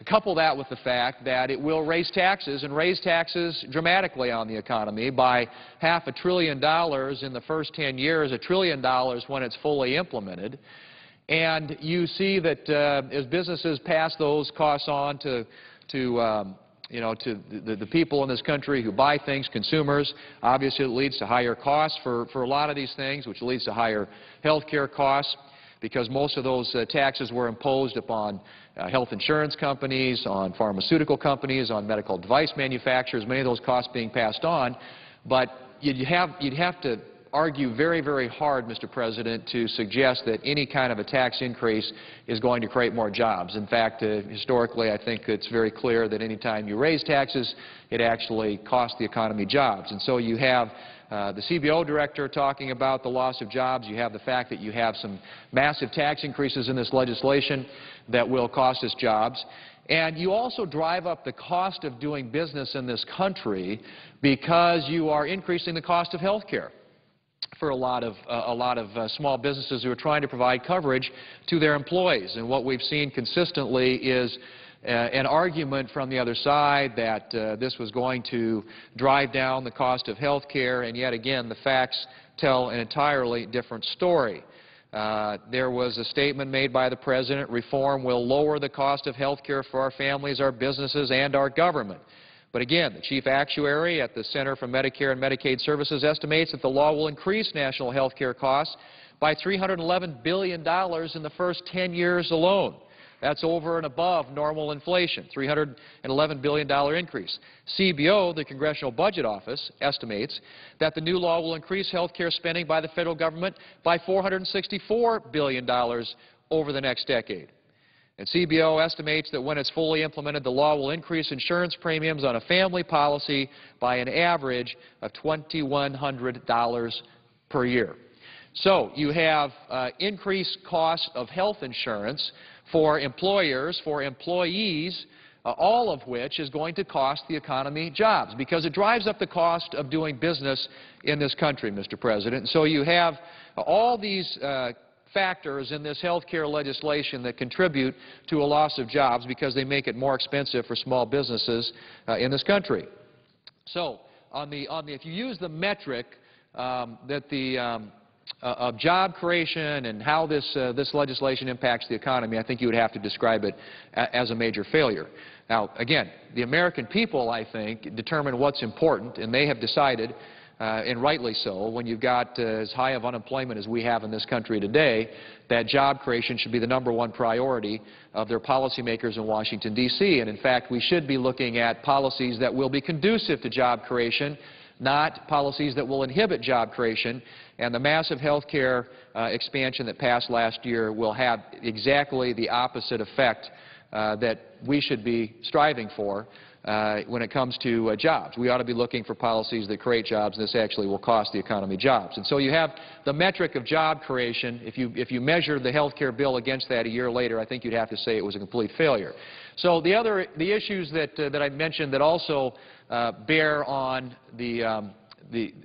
Couple that with the fact that it will raise taxes, and raise taxes dramatically on the economy by $500 billion in the first 10 years, $1 trillion when it's fully implemented. And you see that as businesses pass those costs on to the people in this country who buy things, consumers, obviously it leads to higher costs for a lot of these things, which leads to higher health care costs, because most of those taxes were imposed upon health insurance companies, on pharmaceutical companies, on medical device manufacturers, many of those costs being passed on. But you'd have to argue very, very hard, Mr. President, to suggest that any kind of a tax increase is going to create more jobs. In fact, historically, I think it's very clear that any time you raise taxes, it actually costs the economy jobs. And so you have the CBO director talking about the loss of jobs. You have the fact that you have some massive tax increases in this legislation that will cost us jobs. And you also drive up the cost of doing business in this country because you are increasing the cost of health care for a lot of small businesses who are trying to provide coverage to their employees. And what we've seen consistently is an argument from the other side that this was going to drive down the cost of health care, and yet again the facts tell an entirely different story. There was a statement made by the President, reform will lower the cost of health care for our families, our businesses, and our government. But again, the chief actuary at the Center for Medicare and Medicaid Services estimates that the law will increase national health care costs by $311 billion in the first 10 years alone. That's over and above normal inflation, $311 billion increase. CBO, the Congressional Budget Office, estimates that the new law will increase health care spending by the federal government by $464 billion over the next decade. And CBO estimates that when it's fully implemented, the law will increase insurance premiums on a family policy by an average of $2,100 per year. So you have increased costs of health insurance for employers, for employees, all of which is going to cost the economy jobs because it drives up the cost of doing business in this country, Mr. President. And so you have all these factors in this health care legislation that contribute to a loss of jobs because they make it more expensive for small businesses in this country. So if you use the metric of job creation and how this legislation impacts the economy, I think you would have to describe it as a major failure. Now, again, the American people, I think, determine what's important, and they have decided, and rightly so, when you've got as high of unemployment as we have in this country today, that job creation should be the #1 priority of their policymakers in Washington, D.C. And in fact, we should be looking at policies that will be conducive to job creation, not policies that will inhibit job creation. And the massive health care expansion that passed last year will have exactly the opposite effect that we should be striving for when it comes to jobs. We ought to be looking for policies that create jobs, and this actually will cost the economy jobs. And so you have the metric of job creation. If you measure the health care bill against that a year later, I think you'd have to say it was a complete failure. So the issues that I mentioned that also bear on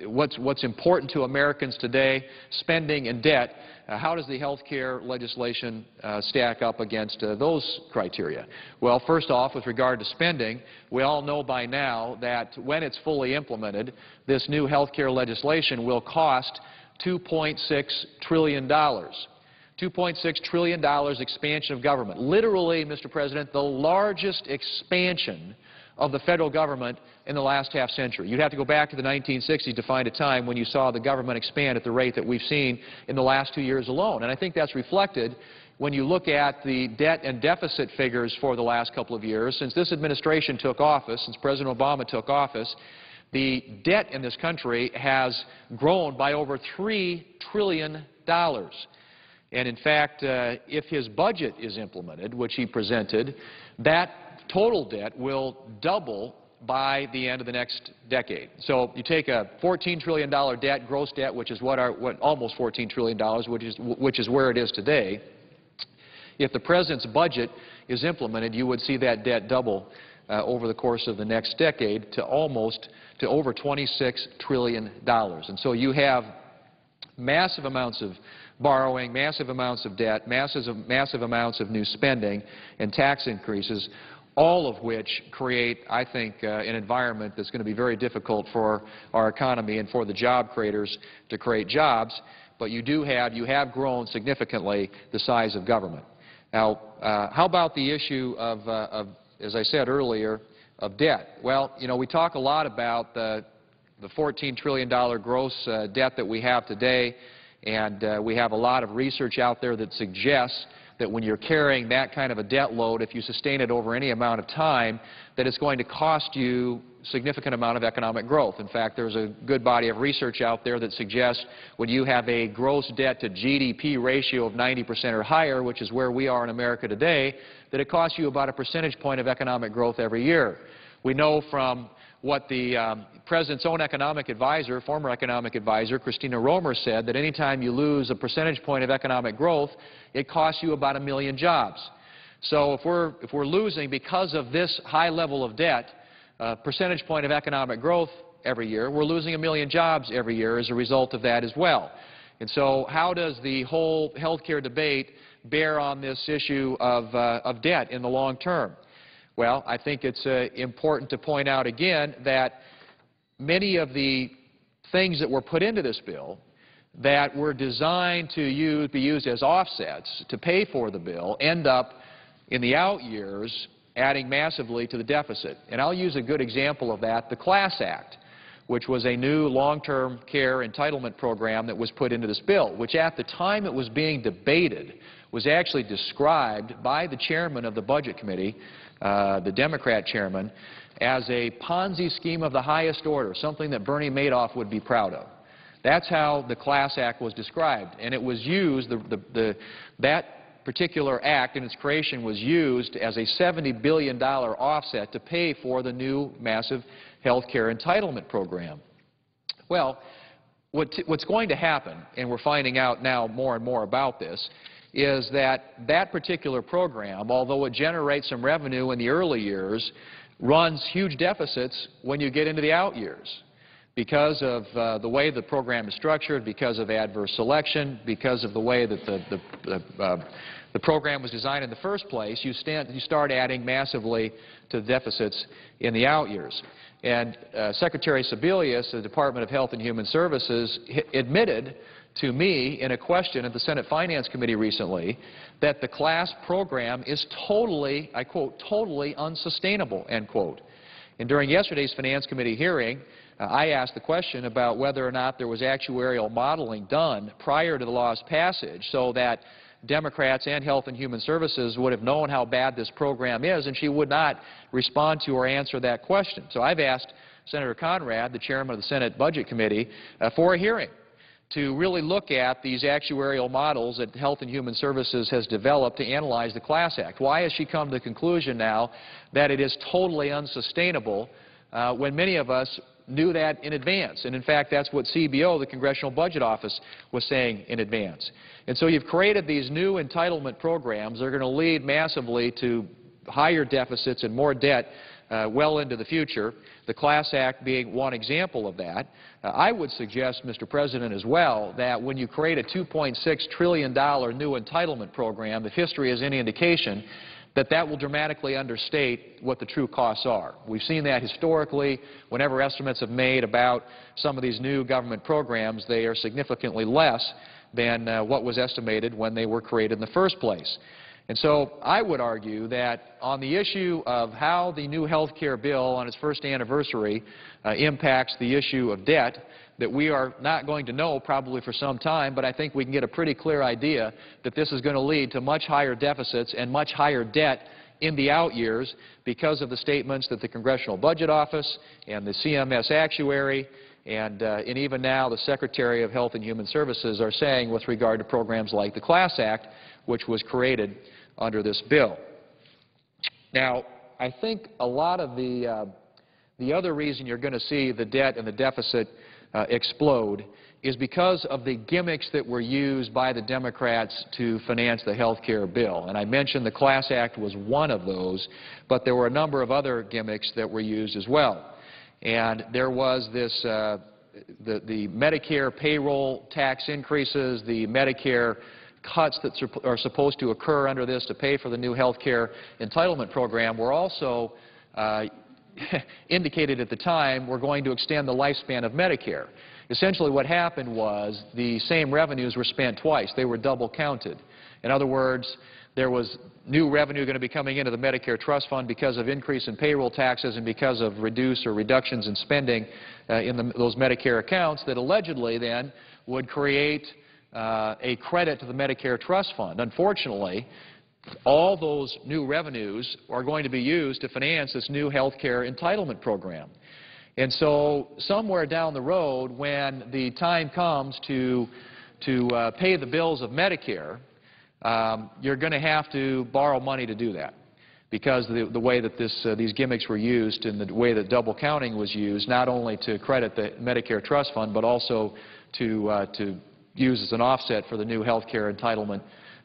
what's important to Americans today, spending and debt, how does the health care legislation stack up against those criteria? Well, first off, with regard to spending, we all know by now that when it's fully implemented, this new health care legislation will cost $2.6 trillion. $2.6 trillion expansion of government. Literally, Mr. President, the largest expansion of the federal government in the last half-century. You'd have to go back to the 1960s to find a time when you saw the government expand at the rate that we've seen in the last 2 years alone. And I think that's reflected when you look at the debt and deficit figures for the last couple of years. Since this administration took office, since President Obama took office, the debt in this country has grown by over $3 trillion. And in fact, if his budget is implemented, which he presented, that total debt will double by the end of the next decade. So you take a $14 trillion debt, gross debt, which is almost $14 trillion, which is where it is today. If the President's budget is implemented, you would see that debt double over the course of the next decade to over $26 trillion. And so you have massive amounts of borrowing, massive amounts of debt, massive amounts of new spending and tax increases, all of which create, I think, an environment that's going to be very difficult for our economy and for the job creators to create jobs. But you have grown significantly the size of government. Now, how about the issue of, as I said earlier, of debt? Well, you know, we talk a lot about the $14 trillion gross debt that we have today, and we have a lot of research out there that suggests that when you're carrying that kind of a debt load, if you sustain it over any amount of time, that it's going to cost you a significant amount of economic growth. In fact, there's a good body of research out there that suggests when you have a gross debt to GDP ratio of 90% or higher, which is where we are in America today, that it costs you about a percentage point of economic growth every year. We know from what the President's own economic advisor, former economic advisor, Christina Romer, said, that any time you lose a percentage point of economic growth, it costs you about 1 million jobs. So if we're losing, because of this high level of debt, a percentage point of economic growth every year, we're losing 1 million jobs every year as a result of that as well. And so how does the whole health care debate bear on this issue of debt in the long term? Well, I think it's important to point out again that many of the things that were put into this bill that were designed to be used as offsets to pay for the bill end up in the out years adding massively to the deficit. And I'll use a good example of that, the CLASS Act, which was a new long-term care entitlement program that was put into this bill, which at the time it was being debated was actually described by the chairman of the Budget Committee, the Democrat chairman, as a Ponzi scheme of the highest order, something that Bernie Madoff would be proud of. That's how the CLASS Act was described, and it was used, that particular act in its creation was used as a $70 billion offset to pay for the new massive health care entitlement program. Well, what's going to happen, and we're finding out now more and more about this, is that that particular program, although it generates some revenue in the early years, runs huge deficits when you get into the out years because of the way the program is structured, because of adverse selection, because of the way that the program was designed in the first place. You start adding massively to the deficits in the out years. And Secretary Sebelius, the Department of Health and Human Services, admitted to me in a question at the Senate Finance Committee recently that the CLASS program is totally, I quote, totally unsustainable, end quote. And during yesterday's Finance Committee hearing, I asked the question about whether or not there was actuarial modeling done prior to the law's passage so that Democrats and Health and Human Services would have known how bad this program is, and she would not respond to or answer that question. So I've asked Senator Conrad, the chairman of the Senate Budget Committee, for a hearing to really look at these actuarial models that Health and Human Services has developed to analyze the CLASS Act. Why has she come to the conclusion now that it is totally unsustainable when many of us knew that in advance? And in fact, that's what CBO, the Congressional Budget Office, was saying in advance. And so you've created these new entitlement programs that are going to lead massively to higher deficits and more debt well into the future, the CLASS Act being one example of that. I would suggest, Mr. President, as well, that when you create a $2.6 trillion new entitlement program, if history is any indication, that will dramatically understate what the true costs are. We've seen that historically. Whenever estimates have made about some of these new government programs, they are significantly less than what was estimated when they were created in the first place. And so I would argue that on the issue of how the new health care bill on its first anniversary impacts the issue of debt, that we are not going to know probably for some time, but I think we can get a pretty clear idea that this is going to lead to much higher deficits and much higher debt in the out years because of the statements that the Congressional Budget Office and the CMS actuary and even now the Secretary of Health and Human Services are saying with regard to programs like the CLASS Act, which was created under this bill. Now, I think a lot of the other reason you're going to see the debt and the deficit explode is because of the gimmicks that were used by the Democrats to finance the health care bill. And I mentioned the CLASS Act was one of those, but there were a number of other gimmicks that were used as well. And there was this, the Medicare payroll tax increases, the Medicare cuts that are supposed to occur under this to pay for the new health care entitlement program were also indicated at the time we're going to extend the lifespan of Medicare. Essentially what happened was the same revenues were spent twice. They were double counted. In other words, there was new revenue going to be coming into the Medicare Trust Fund because of increase in payroll taxes and because of reductions in spending in those Medicare accounts that allegedly then would create a credit to the Medicare Trust Fund. Unfortunately, all those new revenues are going to be used to finance this new health care entitlement program. And so somewhere down the road, when the time comes to pay the bills of Medicare, you're going to have to borrow money to do that because the way that these gimmicks were used and the way that double counting was used, not only to credit the Medicare Trust Fund, but also to use as an offset for the new health care entitlement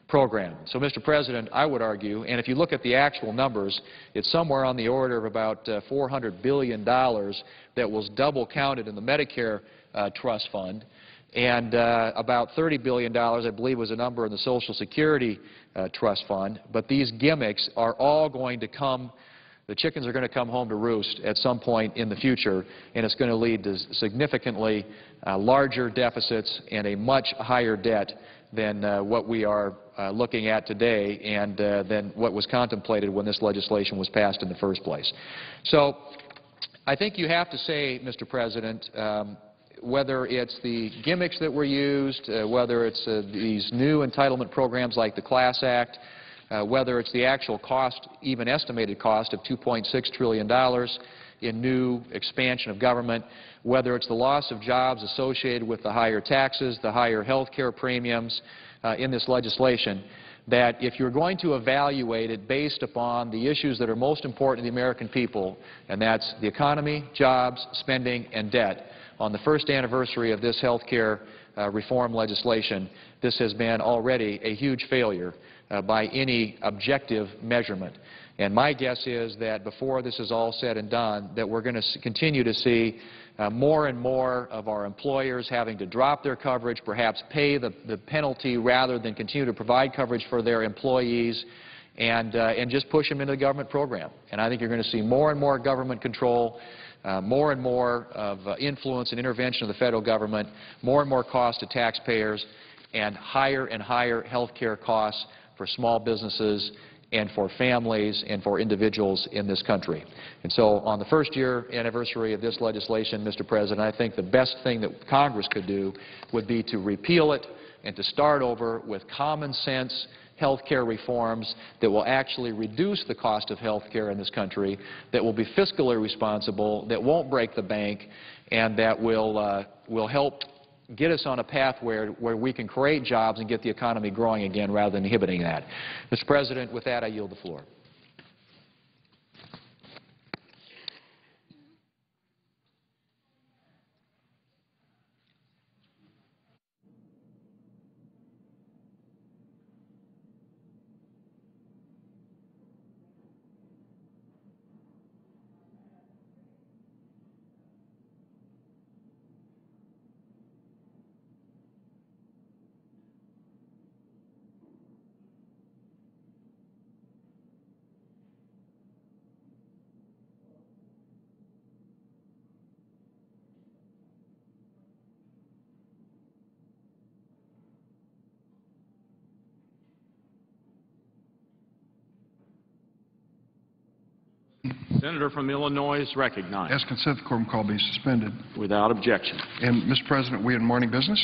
program. So, Mr. President, I would argue, and if you look at the actual numbers, it's somewhere on the order of about $400 billion that was double counted in the Medicare Trust Fund, and about $30 billion, I believe, was a number in the Social Security Trust Fund. But these gimmicks are all going to come the chickens are going to come home to roost at some point in the future, and it's going to lead to significantly larger deficits and a much higher debt than what we are looking at today and than what was contemplated when this legislation was passed in the first place. So I think you have to say, Mr. President, whether it's the gimmicks that were used, whether it's these new entitlement programs like the Class Act, whether it's the actual cost, even estimated cost of $2.6 trillion in new expansion of government, whether it's the loss of jobs associated with the higher taxes, the higher health care premiums in this legislation, that if you're going to evaluate it based upon the issues that are most important to the American people, and that's the economy, jobs, spending, and debt, on the first anniversary of this health care reform legislation, this has been already a huge failure by any objective measurement. And my guess is that before this is all said and done, that we're going to continue to see more and more of our employers having to drop their coverage, perhaps pay the penalty rather than continue to provide coverage for their employees and just push them into the government program. And I think you're going to see more and more government control, more and more of influence and intervention of the federal government, more and more cost to taxpayers, and higher health care costs for small businesses and for families and for individuals in this country. And so on the first year anniversary of this legislation, Mr. President, I think the best thing that Congress could do would be to repeal it and to start over with common sense health care reforms that will actually reduce the cost of health care in this country, that will be fiscally responsible, that won't break the bank, and that will help get us on a path where we can create jobs and get the economy growing again rather than inhibiting that. Mr. President, with that, I yield the floor. Senator from Illinois is recognized. Ask consent the quorum call be suspended. Without objection. And, Mr. President, we in morning business?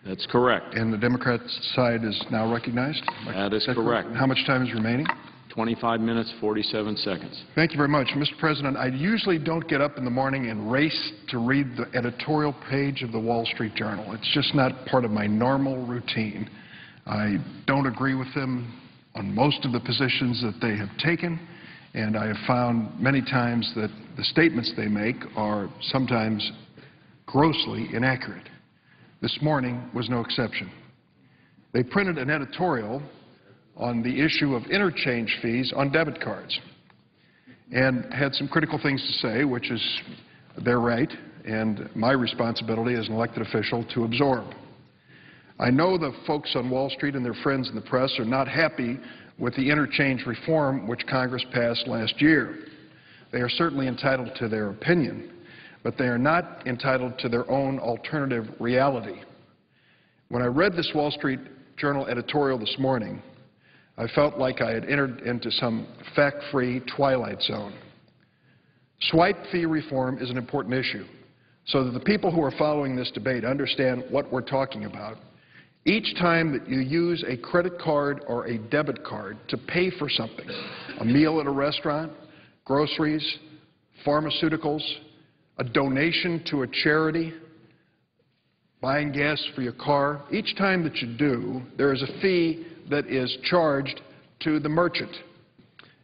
That's correct. And the Democrat side is now recognized? That is correct. How much time is remaining? 25 minutes, 47 seconds. Thank you very much. Mr. President, I usually don't get up in the morning and race to read the editorial page of the Wall Street Journal. It's just not part of my normal routine. I don't agree with them on most of the positions that they have taken, and I have found many times that the statements they make are sometimes grossly inaccurate. This morning was no exception. They printed an editorial on the issue of interchange fees on debit cards and had some critical things to say, which is their right and my responsibility as an elected official to absorb. I know the folks on Wall Street and their friends in the press are not happy with the interchange reform which Congress passed last year. They are certainly entitled to their opinion, but they are not entitled to their own alternative reality. When I read this Wall Street Journal editorial this morning, I felt like I had entered into some fact-free twilight zone. Swipe fee reform is an important issue, so that the people who are following this debate understand what we're talking about. Each time that you use a credit card or a debit card to pay for something, a meal at a restaurant, groceries, pharmaceuticals, a donation to a charity, buying gas for your car, each time that you do, there is a fee that is charged to the merchant.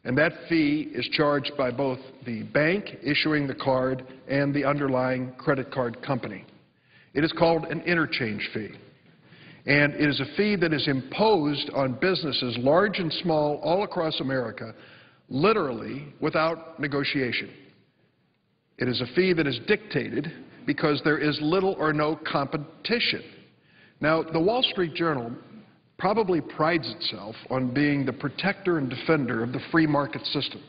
And that fee is charged by both the bank issuing the card and the underlying credit card company. It is called an interchange fee. And it is a fee that is imposed on businesses, large and small, all across America, literally without negotiation. It is a fee that is dictated because there is little or no competition. Now, the Wall Street Journal probably prides itself on being the protector and defender of the free market system.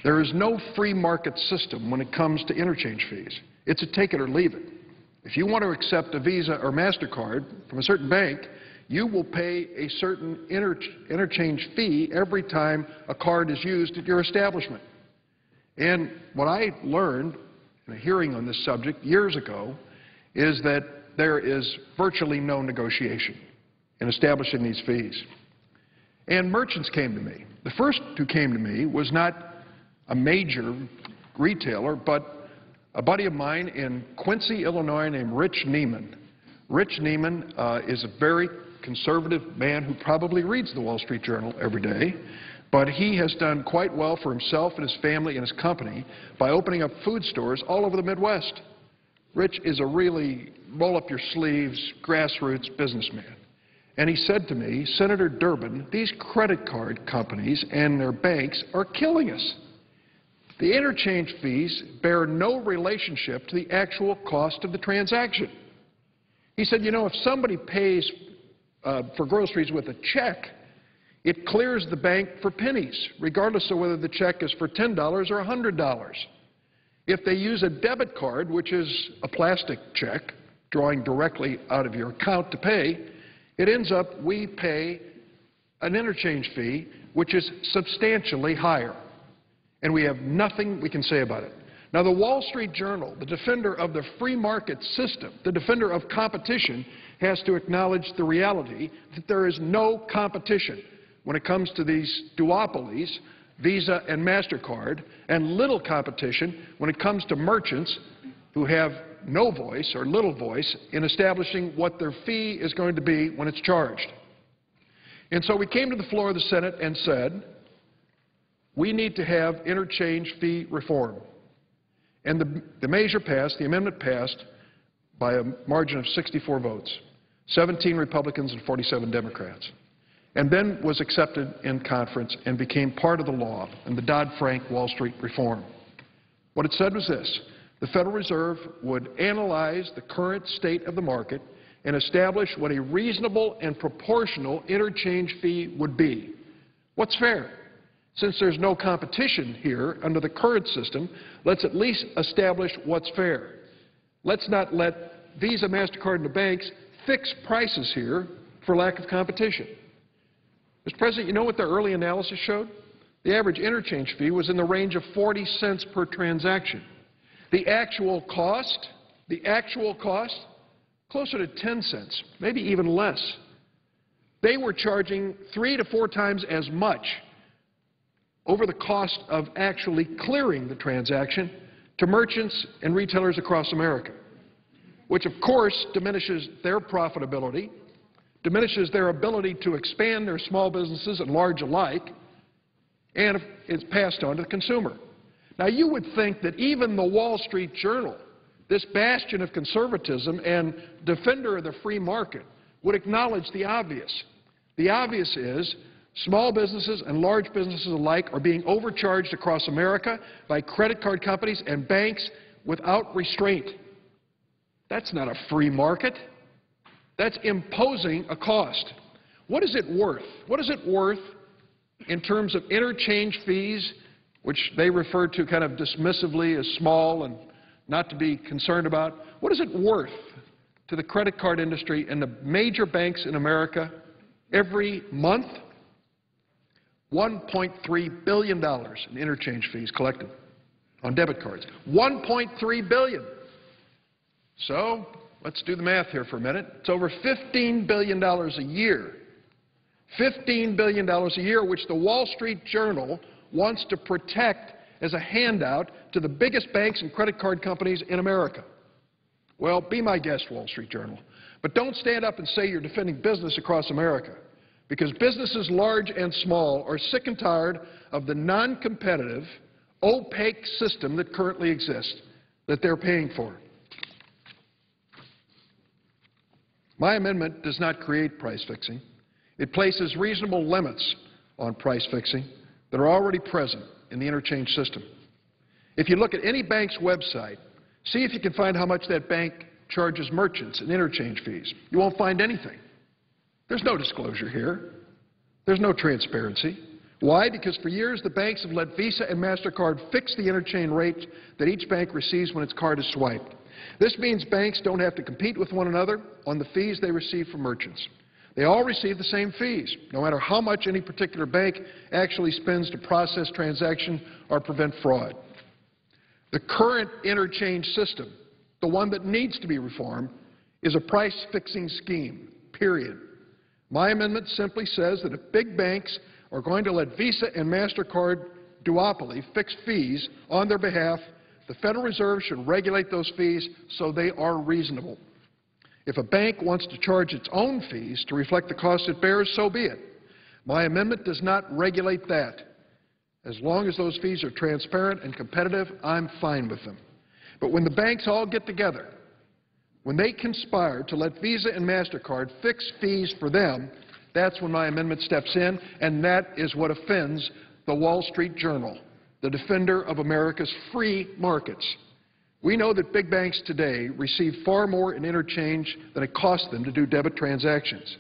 There is no free market system when it comes to interchange fees. It's a take it or leave it. If you want to accept a Visa or MasterCard from a certain bank, you will pay a certain interchange fee every time a card is used at your establishment. And what I learned in a hearing on this subject years ago is that there is virtually no negotiation in establishing these fees. And merchants came to me. The first who came to me was not a major retailer, but a buddy of mine in Quincy, Illinois, named Rich Neiman. Rich Neiman is a very conservative man who probably reads the Wall Street Journal every day, but he has done quite well for himself and his family and his company by opening up food stores all over the Midwest. Rich is a really roll-up-your-sleeves, grassroots businessman. And he said to me, Senator Durbin, these credit card companies and their banks are killing us. The interchange fees bear no relationship to the actual cost of the transaction. He said, you know, if somebody pays for groceries with a check, it clears the bank for pennies, regardless of whether the check is for $10 or $100. If they use a debit card, which is a plastic check, drawing directly out of your account to pay, it ends up we pay an interchange fee, which is substantially higher. And we have nothing we can say about it. Now, the Wall Street Journal, the defender of the free market system, the defender of competition, has to acknowledge the reality that there is no competition when it comes to these duopolies, Visa and MasterCard, and little competition when it comes to merchants who have no voice or little voice in establishing what their fee is going to be when it's charged. And so we came to the floor of the Senate and said, we need to have interchange fee reform. And the measure passed, the amendment passed by a margin of 64 votes, 17 Republicans and 47 Democrats, and then was accepted in conference and became part of the law in the Dodd-Frank Wall Street reform. What it said was this: the Federal Reserve would analyze the current state of the market and establish what a reasonable and proportional interchange fee would be. What's fair? Since there's no competition here under the current system, let's at least establish what's fair. Let's not let Visa, MasterCard, and the banks fix prices here for lack of competition. Mr. President, you know what their early analysis showed? The average interchange fee was in the range of 40 cents per transaction. The actual cost, closer to 10 cents, maybe even less. They were charging 3 to 4 times as much over the cost of actually clearing the transaction to merchants and retailers across America, which of course diminishes their profitability, diminishes their ability to expand their small businesses and large alike, and it's passed on to the consumer. Now, you would think that even the Wall Street Journal, this bastion of conservatism and defender of the free market, would acknowledge the obvious. The obvious is small businesses and large businesses alike are being overcharged across America by credit card companies and banks without restraint. That's not a free market. That's imposing a cost. What is it worth? What is it worth in terms of interchange fees, which they refer to kind of dismissively as small and not to be concerned about? What is it worth to the credit card industry and the major banks in America every month? $1.3 billion in interchange fees collected on debit cards. $1.3 billion. So let's do the math here for a minute. It's over $15 billion a year. $15 billion a year, which the Wall Street Journal wants to protect as a handout to the biggest banks and credit card companies in America. Well, be my guest, Wall Street Journal. But don't stand up and say you're defending business across America, because businesses large and small are sick and tired of the non-competitive, opaque system that currently exists, that they're paying for. My amendment does not create price fixing. It places reasonable limits on price fixing that are already present in the interchange system. If you look at any bank's website, see if you can find how much that bank charges merchants in interchange fees. You won't find anything. There's no disclosure here. There's no transparency. Why? Because for years the banks have let Visa and MasterCard fix the interchange rate that each bank receives when its card is swiped. This means banks don't have to compete with one another on the fees they receive from merchants. They all receive the same fees, no matter how much any particular bank actually spends to process transactions or prevent fraud. The current interchange system, the one that needs to be reformed, is a price-fixing scheme, period. My amendment simply says that if big banks are going to let Visa and MasterCard duopoly fix fees on their behalf, the Federal Reserve should regulate those fees so they are reasonable. If a bank wants to charge its own fees to reflect the cost it bears, so be it. My amendment does not regulate that. As long as those fees are transparent and competitive, I'm fine with them. But when the banks all get together, when they conspire to let Visa and MasterCard fix fees for them, that's when my amendment steps in, and that is what offends the Wall Street Journal, the defender of America's free markets. We know that big banks today receive far more in interchange than it costs them to do debit transactions.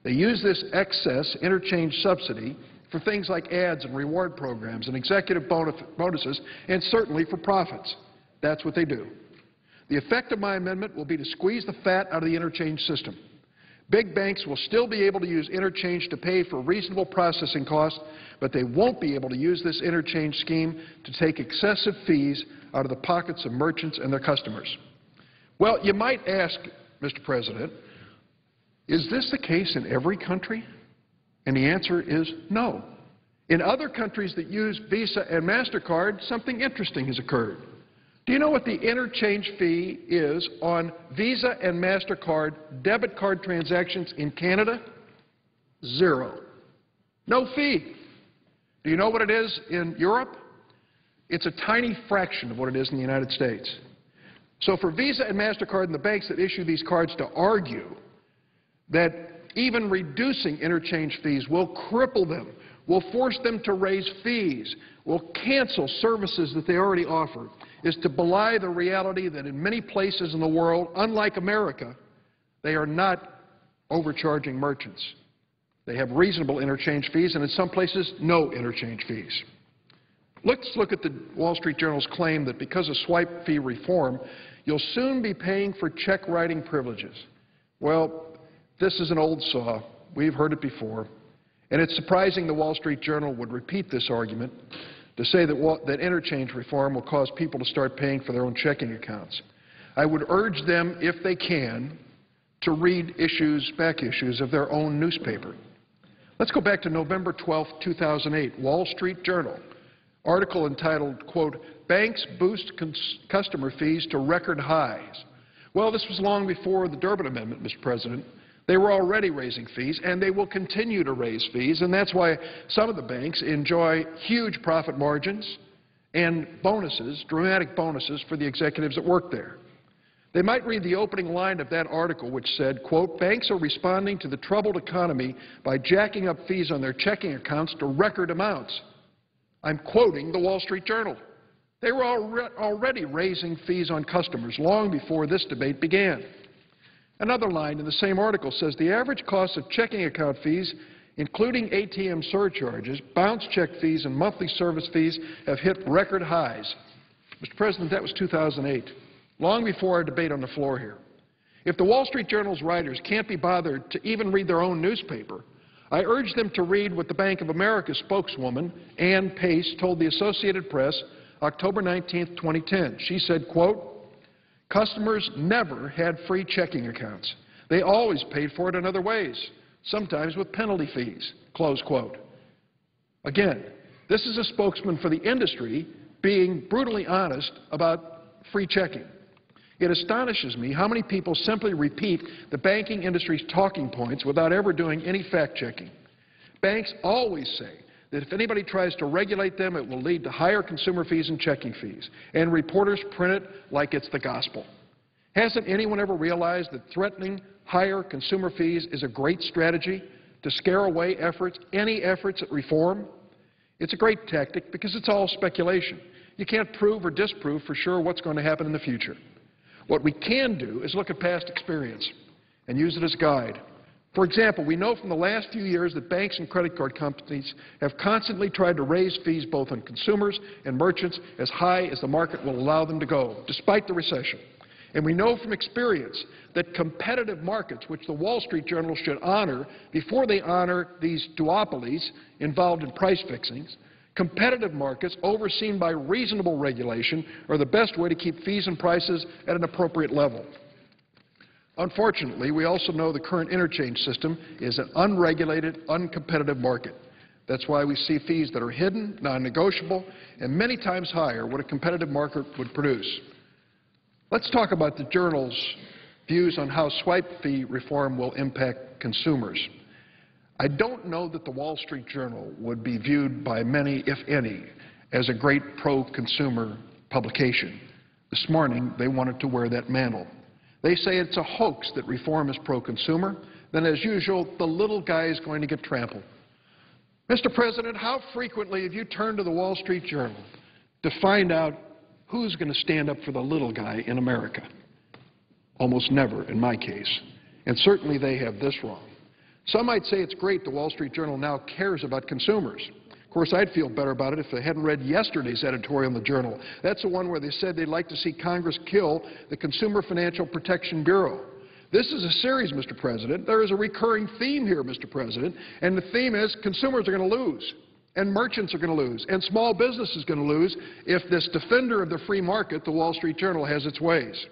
They use this excess interchange subsidy for things like ads and reward programs and executive bonuses, and certainly for profits. That's what they do. The effect of my amendment will be to squeeze the fat out of the interchange system. Big banks will still be able to use interchange to pay for reasonable processing costs, but they won't be able to use this interchange scheme to take excessive fees out of the pockets of merchants and their customers. Well, you might ask, Mr. President, is this the case in every country? And the answer is no. In other countries that use Visa and MasterCard, something interesting has occurred. Do you know what the interchange fee is on Visa and MasterCard debit card transactions in Canada? Zero. No fee. Do you know what it is in Europe? It's a tiny fraction of what it is in the United States. So for Visa and MasterCard and the banks that issue these cards to argue that even reducing interchange fees will cripple them, will force them to raise fees, will cancel services that they already offer, is to belie the reality that in many places in the world, unlike America, they are not overcharging merchants. They have reasonable interchange fees, and in some places, no interchange fees. Let's look at the Wall Street Journal's claim that because of swipe fee reform, you'll soon be paying for check writing privileges. Well, this is an old saw. We've heard it before. And it's surprising the Wall Street Journal would repeat this argument to say that interchange reform will cause people to start paying for their own checking accounts. I would urge them, if they can, to read back issues of their own newspaper. Let's go back to November 12, 2008, Wall Street Journal, article entitled, quote, "Banks Boost Customer Fees to Record Highs." Well, this was long before the Durbin Amendment, Mr. President. They were already raising fees, and they will continue to raise fees, and that's why some of the banks enjoy huge profit margins and bonuses, dramatic bonuses for the executives that work there. They might read the opening line of that article, which said, quote, "Banks are responding to the troubled economy by jacking up fees on their checking accounts to record amounts." I'm quoting the Wall Street Journal. They were already raising fees on customers long before this debate began. Another line in the same article says the average cost of checking account fees, including ATM surcharges, bounce check fees, and monthly service fees, have hit record highs. Mr. President, that was 2008, long before our debate on the floor here. If the Wall Street Journal's writers can't be bothered to even read their own newspaper, I urge them to read what the Bank of America spokeswoman, Ann Pace, told the Associated Press October 19, 2010. She said, quote, "Customers never had free checking accounts. They always paid for it in other ways, sometimes with penalty fees," close quote. Again, this is a spokesman for the industry being brutally honest about free checking. It astonishes me how many people simply repeat the banking industry's talking points without ever doing any fact-checking. Banks always say that if anybody tries to regulate them, it will lead to higher consumer fees and checking fees, and reporters print it like it's the gospel. Hasn't anyone ever realized that threatening higher consumer fees is a great strategy to scare away any efforts at reform? It's a great tactic because it's all speculation. You can't prove or disprove for sure what's going to happen in the future. What we can do is look at past experience and use it as a guide. For example, we know from the last few years that banks and credit card companies have constantly tried to raise fees both on consumers and merchants as high as the market will allow them to go, despite the recession. And we know from experience that competitive markets, which the Wall Street Journal should honor before they honor these duopolies involved in price fixings, competitive markets overseen by reasonable regulation are the best way to keep fees and prices at an appropriate level. Unfortunately, we also know the current interchange system is an unregulated, uncompetitive market. That's why we see fees that are hidden, non-negotiable, and many times higher what a competitive market would produce. Let's talk about the Journal's views on how swipe fee reform will impact consumers. I don't know that the Wall Street Journal would be viewed by many, if any, as a great pro-consumer publication. This morning, they wanted to wear that mantle. They say it's a hoax that reform is pro-consumer. Then, as usual, the little guy is going to get trampled. Mr. President, how frequently have you turned to the Wall Street Journal to find out who's going to stand up for the little guy in America? Almost never, in my case. And certainly they have this wrong. Some might say it's great the Wall Street Journal now cares about consumers. Of course, I'd feel better about it if I hadn't read yesterday's editorial in the Journal. That's the one where they said they'd like to see Congress kill the Consumer Financial Protection Bureau. This is a series, Mr. President. There is a recurring theme here, Mr. President, and the theme is consumers are going to lose, and merchants are going to lose, and small business is going to lose if this defender of the free market, the Wall Street Journal, has its ways.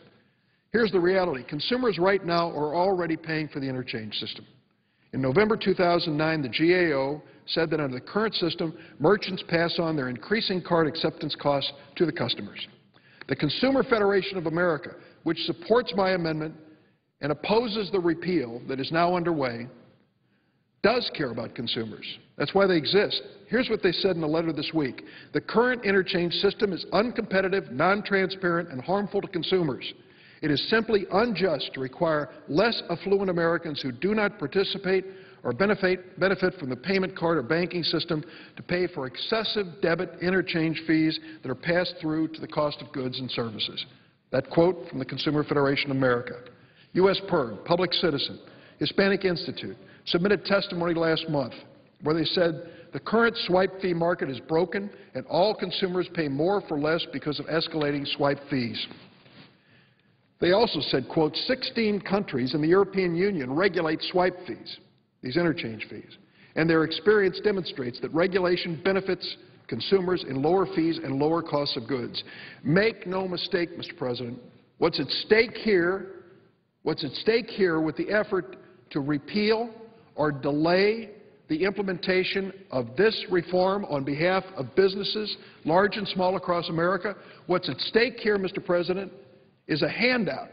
Here's the reality. Consumers right now are already paying for the interchange system. In November 2009, the GAO said that under the current system, merchants pass on their increasing card acceptance costs to the customers. The Consumer Federation of America, which supports my amendment and opposes the repeal that is now underway, does care about consumers. That's why they exist. Here's what they said in a letter this week. The current interchange system is uncompetitive, non-transparent, and harmful to consumers. It is simply unjust to require less affluent Americans who do not participate or benefit from the payment card or banking system to pay for excessive debit interchange fees that are passed through to the cost of goods and services. That quote from the Consumer Federation of America. U.S. PIRG, Public Citizen, Hispanic Institute submitted testimony last month where they said the current swipe fee market is broken and all consumers pay more for less because of escalating swipe fees. They also said, quote, 16 countries in the European Union regulate swipe fees, these interchange fees, and their experience demonstrates that regulation benefits consumers in lower fees and lower costs of goods. Make no mistake, Mr. President, what's at stake here with the effort to repeal or delay the implementation of this reform on behalf of businesses, large and small across America, what's at stake here, Mr. President, is a handout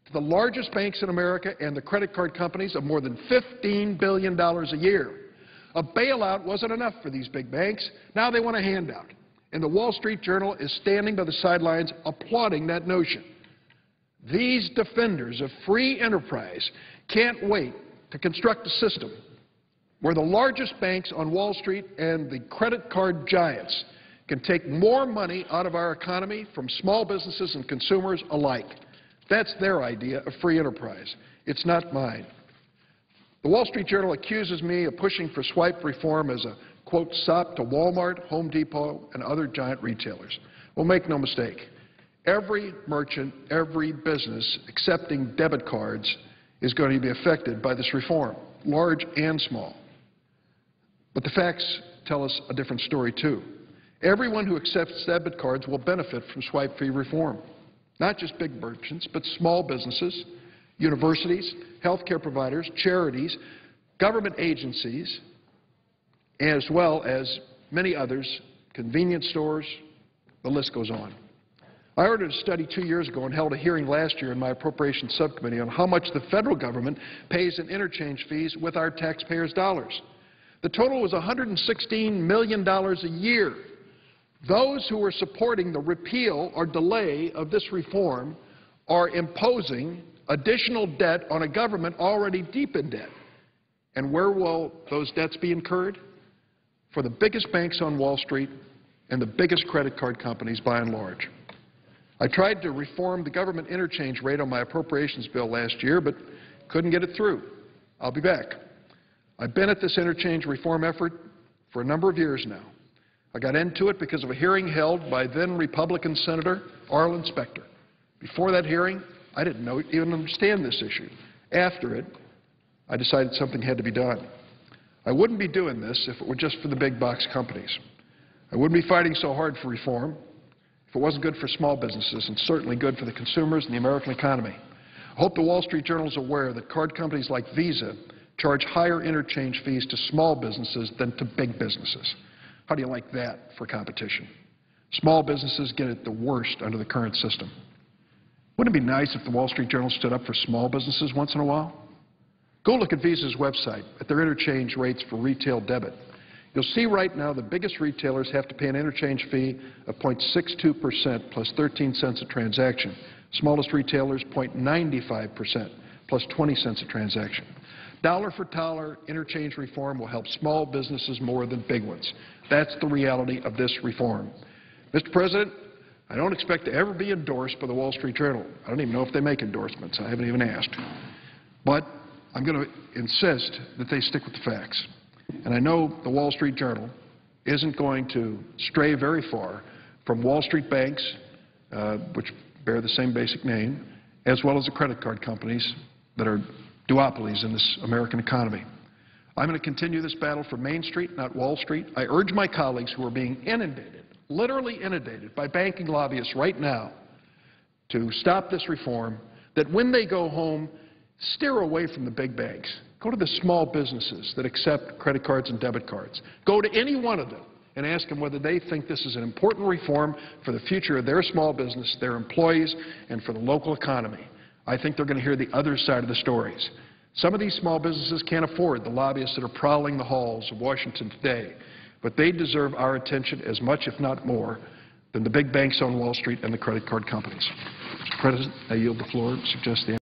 to the largest banks in America and the credit card companies of more than $15 billion a year. A bailout wasn't enough for these big banks. Now they want a handout. And the Wall Street Journal is standing by the sidelines applauding that notion. These defenders of free enterprise can't wait to construct a system where the largest banks on Wall Street and the credit card giants can take more money out of our economy from small businesses and consumers alike. That's their idea of free enterprise. It's not mine. The Wall Street Journal accuses me of pushing for swipe reform as a, quote, sop to Walmart, Home Depot, and other giant retailers. Well, make no mistake. Every merchant, every business accepting debit cards is going to be affected by this reform, large and small. But the facts tell us a different story, too. Everyone who accepts debit cards will benefit from swipe fee reform. Not just big merchants, but small businesses, universities, health care providers, charities, government agencies, as well as many others, convenience stores, the list goes on. I ordered a study 2 years ago and held a hearing last year in my Appropriations Subcommittee on how much the federal government pays in interchange fees with our taxpayers' dollars. The total was $116 million a year. Those who are supporting the repeal or delay of this reform are imposing additional debt on a government already deep in debt. And where will those debts be incurred? For the biggest banks on Wall Street and the biggest credit card companies by and large. I tried to reform the government interchange rate on my appropriations bill last year, but couldn't get it through. I'll be back. I've been at this interchange reform effort for a number of years now. I got into it because of a hearing held by then Republican Senator Arlen Specter. Before that hearing, I didn't even understand this issue. After it, I decided something had to be done. I wouldn't be doing this if it were just for the big box companies. I wouldn't be fighting so hard for reform if it wasn't good for small businesses and certainly good for the consumers and the American economy. I hope the Wall Street Journal is aware that card companies like Visa charge higher interchange fees to small businesses than to big businesses. How do you like that for competition? Small businesses get it the worst under the current system. Wouldn't it be nice if the Wall Street Journal stood up for small businesses once in a while? Go look at Visa's website at their interchange rates for retail debit. You'll see right now the biggest retailers have to pay an interchange fee of 0.62% plus 13 cents a transaction. Smallest retailers, 0.95% plus 20 cents a transaction. Dollar for dollar interchange reform will help small businesses more than big ones. That's the reality of this reform. Mr. President, I don't expect to ever be endorsed by the Wall Street Journal. I don't even know if they make endorsements. I haven't even asked. But I'm going to insist that they stick with the facts. And I know the Wall Street Journal isn't going to stray very far from Wall Street banks, which bear the same basic name, as well as the credit card companies that are duopolies in this American economy. I'm going to continue this battle for Main Street, not Wall Street. I urge my colleagues who are being inundated, literally inundated, by banking lobbyists right now to stop this reform, that when they go home, steer away from the big banks. Go to the small businesses that accept credit cards and debit cards. Go to any one of them and ask them whether they think this is an important reform for the future of their small business, their employees, and for the local economy. I think they're going to hear the other side of the stories. Some of these small businesses can't afford the lobbyists that are prowling the halls of Washington today, but they deserve our attention as much, if not more, than the big banks on Wall Street and the credit card companies. Mr. President, I yield the floor. Suggest the